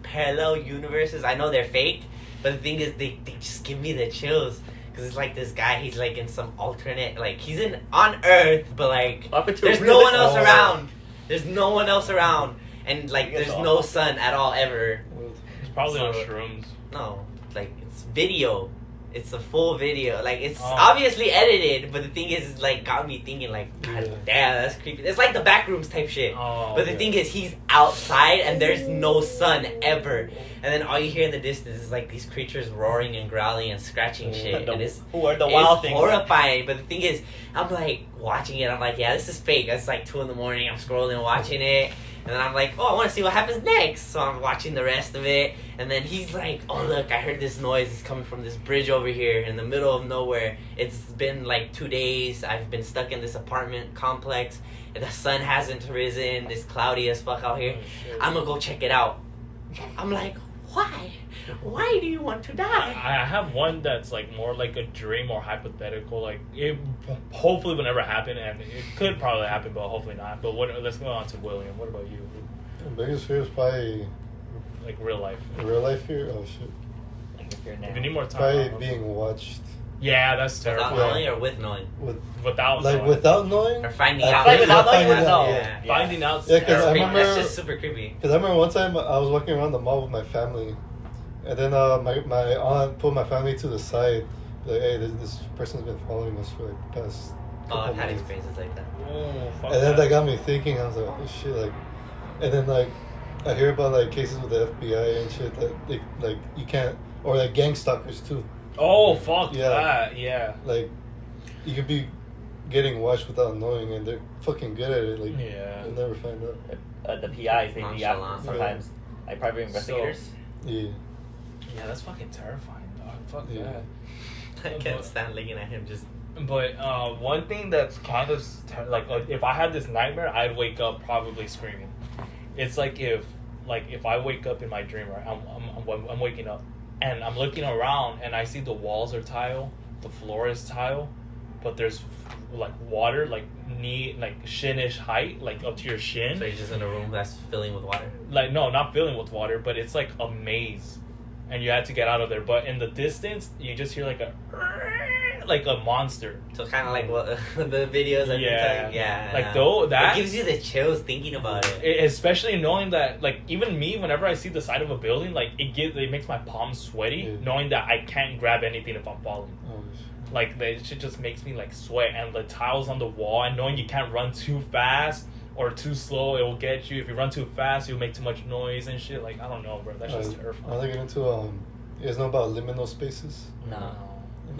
parallel universes. I know they're fake, but the thing is they just give me the chills. Cause it's like this guy, he's like in some alternate, like he's on Earth, but like Up into there's no one realistic- else around. There's no one else around, and like That's there's no awful. sun at all ever. It's probably on So- shrooms. No, like it's video. It's a full video. Like it's Oh. obviously edited, but the thing is, it's like got me thinking like, God Yeah. damn, that's creepy. It's like the backrooms type shit. Oh, But the yeah. thing is, he's outside and there's no sun ever, and then all you hear in the distance is like these creatures roaring and growling and scratching shit, and it's Who are the wild it's things? horrifying. But the thing is, I'm like watching it. I'm like, yeah, this is fake. It's like 2 a.m. I'm scrolling, watching it, and then I'm like, oh, I want to see what happens next. So I'm watching the rest of it, and then he's like, oh look, I heard this noise. It's coming from this bridge over here in the middle of nowhere. It's been like 2 days. I've been stuck in this apartment complex, and the sun hasn't risen. It's cloudy as fuck out here. I'm gonna go check it out. I'm like, why? Why do you want to die? I have one that's like more like a dream or hypothetical. Like it hopefully will never happen, and it could probably happen, but hopefully not. But let's go on to William. What about you? The biggest fear is probably Like real life. real life fear. Oh shit. Like if you're now. If you need more time. Probably I'll- being watched Yeah, that's Without terrifying. knowing or with knowing? Without like knowing. without knowing. Or finding I out. Like think without you're knowing, you finding know. out, Yeah. Finding out's Yeah, 'cause I terrifying. remember- That's just super creepy. Because I remember one time I was walking around the mall with my family, and then my aunt pulled my family to the side, like, hey, this person's been following us for like the past Oh, couple I've had months. experiences like that. Oh, fuck And then that. that got me thinking. I was like, oh shit, like, and then like I hear about like cases with the FBI and shit that they, like you can't, or like gang stalkers too. Oh, fuck Yeah. that. Yeah. Like you could be getting watched without knowing, and they're fucking good at it. Like Yeah. you'll never find out. The PIs, they be after Nonchalant. sometimes. Like private investigators. Yeah. Yeah, that's fucking terrifying, dog. Fuck Yeah. that. I can't stand looking at him just. But one thing that's kind of like if I had this nightmare, I'd wake up probably screaming. It's like if I wake up in my dream, right? I'm waking up and I'm looking around and I see the walls are tile, the floor is tile, but there's like water, like knee, like shinish height, like up to your shin. So you're just in a room that's filling with water. Like no, not filling with water, but it's like a maze, and you had to get out of there. But in the distance, you just hear like a monster. So kind of like what the videos I've been Yeah. telling. Yeah. Like yeah. though It that gives you the chills thinking about it. especially knowing that like even me whenever I see the side of a building, like it makes my palms sweaty, Yeah. knowing that I can't grab anything if I'm falling. Oh, shit. Like that shit just makes me like sweat, and the tiles on the wall, and knowing you can't run too fast or too slow, it will get you. If you run too fast, you'll make too much noise and shit. Like I don't know, bro. That's just I terrifying. want to get into you guys know about liminal spaces? No.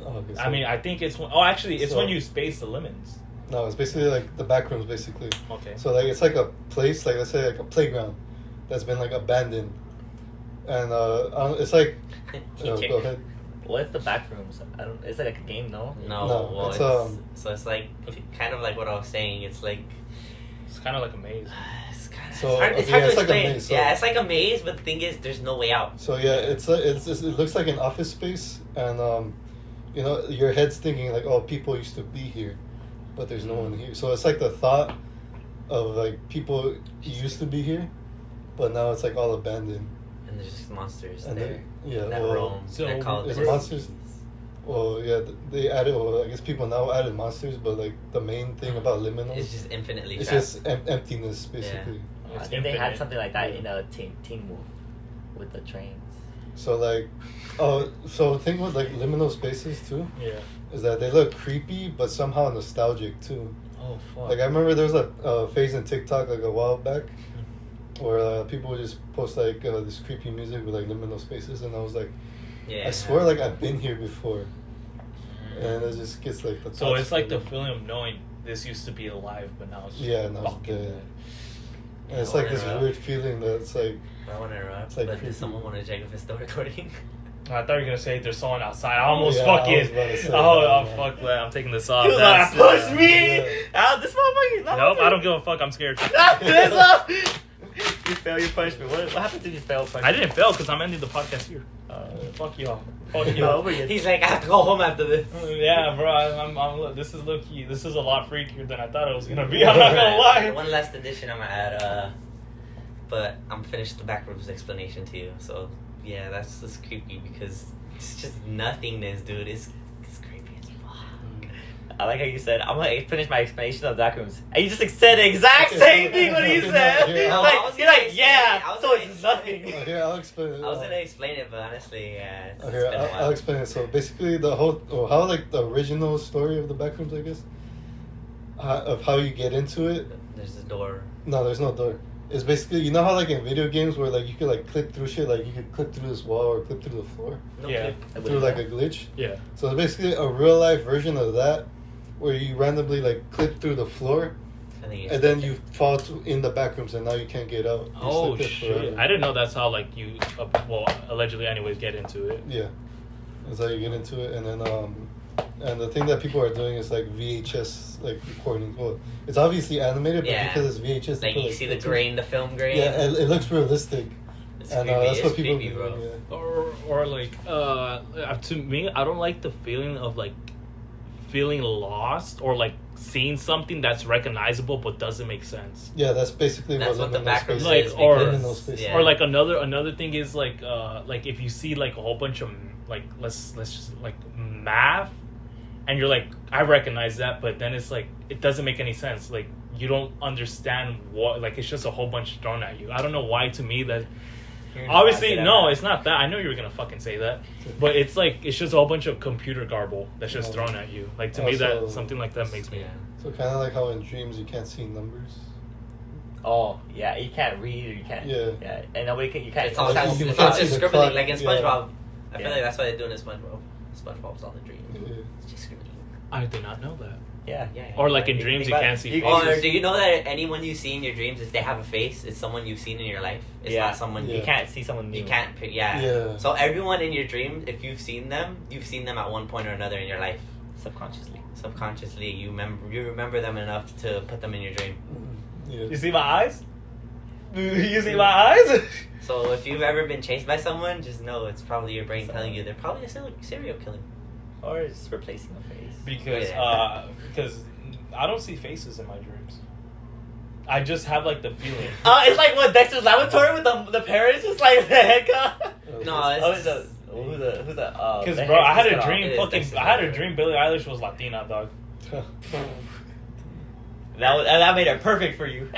Oh, okay, I mean, I think it's actually it's So- when you space the lemons. no, it's basically like the back rooms, basically. Okay. So like it's like a place, like let's say like a playground that's been like abandoned, and it's like go ahead. What's the back rooms? I don't. It's like a game, no? No, No, well, it's, so it's like kind of like what I was saying. It's like It's kind of like a maze. it's kind of So, hard, it's okay, hard yeah, to it's like a explain. maze, so- Yeah, it's like a maze, but the thing is, there's no way out. So yeah, it looks like an office space, and you know your head's thinking like, oh, people used to be here, but there's no one here. So it's like the thought of like people used to be here, but now it's like all abandoned. And there's just monsters And there. yeah, That well, roam. so They're called is the monsters- Well, yeah, they added. Well, I guess people now added monsters, but like the main thing about liminal It's just infinitely it's trapped. just emptiness, basically. I It's think they had infinite. something like that Yeah. in a teen move with the trains. So like, so the thing with like liminal spaces too Yeah. is that they look creepy, but somehow nostalgic too. Oh fuck. Like I remember there was a phase in TikTok like a while back where people would just post like this creepy music with like liminal spaces, and I was like, Yeah. I swear like I've been here before, and it just gets like the. So it's like the feeling of knowing this used to be alive, but now it's just now it's fucking dead. dead. And it's like this weird feeling that it's like. I want to interrupt, It's like but creepy. does someone want to check if it's still recording? I thought you were gonna say there's someone outside. I almost Yeah, I fucking. was about to say oh, that, fuck that! I'm taking this off. He was like, That's- push me Yeah. out. This motherfucker. Nope, I don't give a fuck. I'm scared. You fail your punishment. What happens if you fail punishment? I didn't fail because I'm ending the podcast here. Fuck y'all. Fuck No, y'all. but He's like, I have to go home after this. Yeah, bro. I'm. This is low key. This is a lot freakier than I thought it was gonna be. I'm not gonna lie. One last addition I'm gonna add, but I'm finished the backrooms explanation to you. So yeah, that's just creepy because it's just nothingness, dude. It's creepy as fuck. I like how you said, I'm gonna finish my explanation of backrooms. And you just said the exact same thing what he said. Yeah. No, I Like, was you're gonna like, explain yeah, it. I was so gonna it's explain nothing. it. Okay, I'll explain it. I was gonna explain it, but honestly, yeah, it's Okay, been a while. I'll explain it. So basically, the whole how like the original story of the backrooms, I guess, of how you get into it. There's a door. No, there's no door. It's basically, you know how like in video games where like you could like clip through shit, like you could clip through this wall or clip through the floor No Yeah. clip. through like a glitch. Yeah. So it's basically a real life version of that, where you randomly like clip through the floor, And then you and then you fall in the backrooms, and now you can't get out. You're Oh stuck there shit! forever. I didn't know that's how like you, well, allegedly anyways, get into it. Yeah, that's how you get into it, and then and the thing that people are doing is like VHS like recording. Well, it's obviously animated, but Yeah. because it's VHS, they like put, you see the filters. grain, the film grain. Yeah, it looks realistic, It's and creepy. that's It's what people creepy, do. bro. Yeah. Or like, to me, I don't like the feeling of like feeling lost or like seeing something that's recognizable but doesn't make sense. Yeah, that's basically That's what the liminal backroom space Like, is. or- liminal because- space. yeah. Or like another thing is like if you see like a whole bunch of like let's just like math, and you're like, I recognize that, but then it's like it doesn't make any sense. Like you don't understand what, like it's just a whole bunch thrown at you. I don't know why to me that. You're not Obviously, good at no, that. it's not that. I know you were gonna fucking say that, but it's like it's just a whole bunch of computer garble that's just Yeah. thrown at you. Like to me, that Also- something like that makes me. Yeah. So kind of like how in dreams you can't see numbers. Oh, yeah, you can't read or you can't. Yeah. Yeah, and nobody can, you can't. It's all, Like, it's you all can't just see the scribbling, clock. like in Yeah. SpongeBob. I feel Yeah. like that's why they're doing it in SpongeBob. SpongeBob's all the dream. Yeah. It's just scribbling. I did not know that. Yeah. Yeah. Or like in You dreams, think you about can't it. see You- faces. Or do you know that anyone you see in your dreams, if they have a face, it's someone you've seen in your life. It's Yeah. not someone You Yeah. can't see someone new. you can't pick. Yeah. Yeah. So everyone in your dreams, if you've seen them at one point or another in your life. Subconsciously. Subconsciously, you remember them enough to put them in your dream. Yeah. You see my eyes? You see my eyes? So if you've ever been chased by someone, just know it's probably your brain telling you they're probably a serial killer. Or it's replacing a face. Because Yeah. because I don't see faces in my dreams. I just have like the feeling. It's like what Dexter's Laboratory with the parents just like the head cut. No, Oh, it's who's the Because the bro, head I had just a cut dream. It is Fucking, Dexter's I had a Laboratory. dream. Billie Eilish was Latina, dog. off. That made it perfect for you.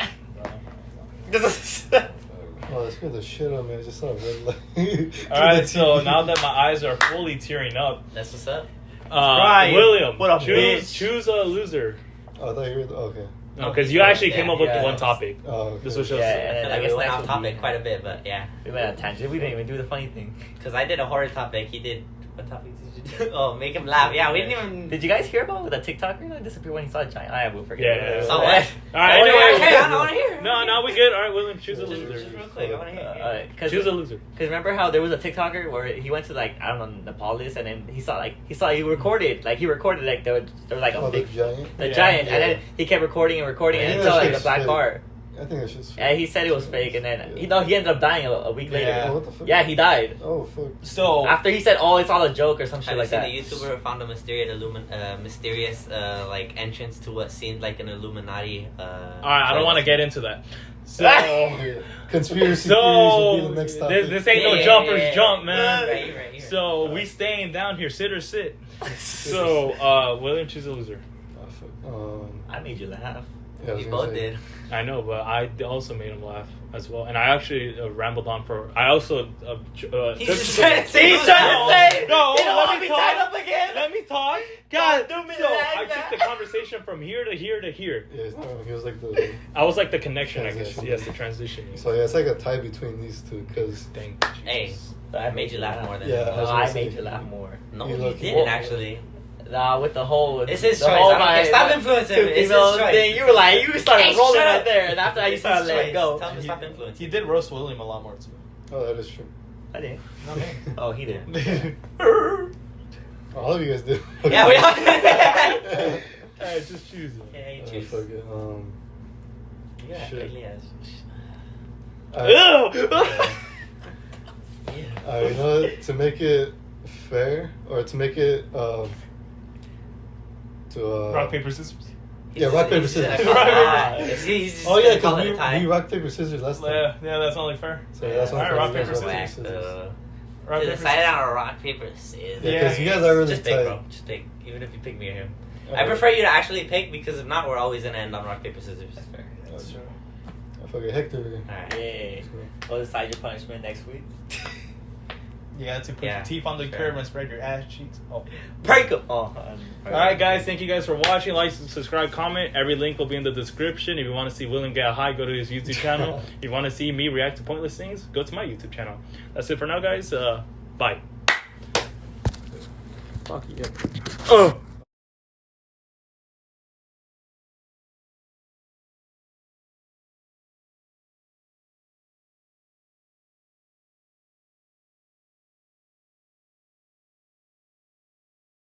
Oh, that scared the shit out of me. I just saw a red light. All right, so now that my eyes are fully tearing up, that's what's up. Crying. William, What a choose bitch. choose a loser. Oh, I thought you were okay. No, because you actually came up with Yeah. the one topic. Oh, okay. This was just Yeah, I and feel I like guess we went next off will topic be- quite a bit, but yeah. We went on a tangent. We didn't even do the funny thing. Because I did a horror topic. He did. What topic did you do? Oh, make him laugh. Yeah, we didn't even. Did you guys hear about the TikToker that disappeared when he saw a giant? I will forget. Yeah. So what? All right, Oh, anyway. yeah, I don't want to hear. No, we good. All right, William, choose a Just loser. real quick, I want to hear. Choose a loser. Because remember how there was a TikToker where he went to like I don't know Nepalese and then he recorded like there was like a Oh, the big giant. the Yeah. giant Yeah. and then he kept recording I and think until that like shit's the black fake. car. I think that's just. And he said it was fake and then he ended up dying a week later. Yeah. Oh, what the fuck? Yeah, he died. Oh fuck. So After he said, "Oh, it's all a joke" or some shit Have like you that. seen the YouTuber who found a mysterious like entrance to what seemed like an Illuminati? all right, I don't want to get into that. So. Yeah. Conspiracy theories will be So the next topic. this ain't no Yeah, jumpers yeah, yeah. jump, man. Right here. So we staying down here, sit or sit. So William, choose a loser. Oh, fuck. I made you laugh. Yeah, I was We gonna both say. did. I know, but I also made him laugh as well, and I actually rambled on for. I also. He's just trying to say. He's trying to say. No, You don't let want me to be tied talk. up again. Let me talk. God, do me so like I that. took the conversation from here to here to here. Yeah, it's not, he was like the. I was like the connection, I guess. Transition. Yes, the transition. So yeah, it's like a tie between these two because Thank Jesus. Hey, I made you laugh more than Yeah, No, was I gonna made say- you laugh more. No, You you look- didn't actually. Nah, with the whole. It's his the choice. whole I don't care. Stop influencing two him. It's his females choice. thing. You were like, you started Hey, rolling shut right up. there, and after that, you It's started his letting choice. go. Tell him to stop influencing. He did roast William a lot more too. oh, that is true. I didn't. Not me. Oh, he did. All of you guys did. Yeah, we all. Hey, just choose it. Yeah, you Oh, choose. fuck it. Yeah, Shit. really has. You know what? To make it fair, or to make it Rock, paper, scissors. Yeah, rock, paper, He's scissors. just gonna call it- he's just Oh yeah, gonna call because it a tie. we rock paper scissors last time. Yeah, that's only fair. So that's All why right, rock, you guys paper, rock, scissors. Rock, To paper, decide scissors. on a rock, paper, scissors. Yeah, because you guys are really Just pick, tight. bro. Just pick. Even if you pick me or him. I Okay. prefer you to actually pick because if not, we're always gonna end on rock, paper, scissors. That's fair. That's true. I fucking Hector. Alright. Yay. We'll decide your punishment next week. Yeah, to put Yeah, your teeth on the sure. curb and spread your ass cheeks. Oh. Break them. Oh. All right, guys. Thank you guys for watching. Like, subscribe, comment. Every link will be in the description. If you want to see William get high, go to his YouTube channel. If you want to see me react to pointless things, go to my YouTube channel. That's it for now, guys. Bye. Fuck yeah.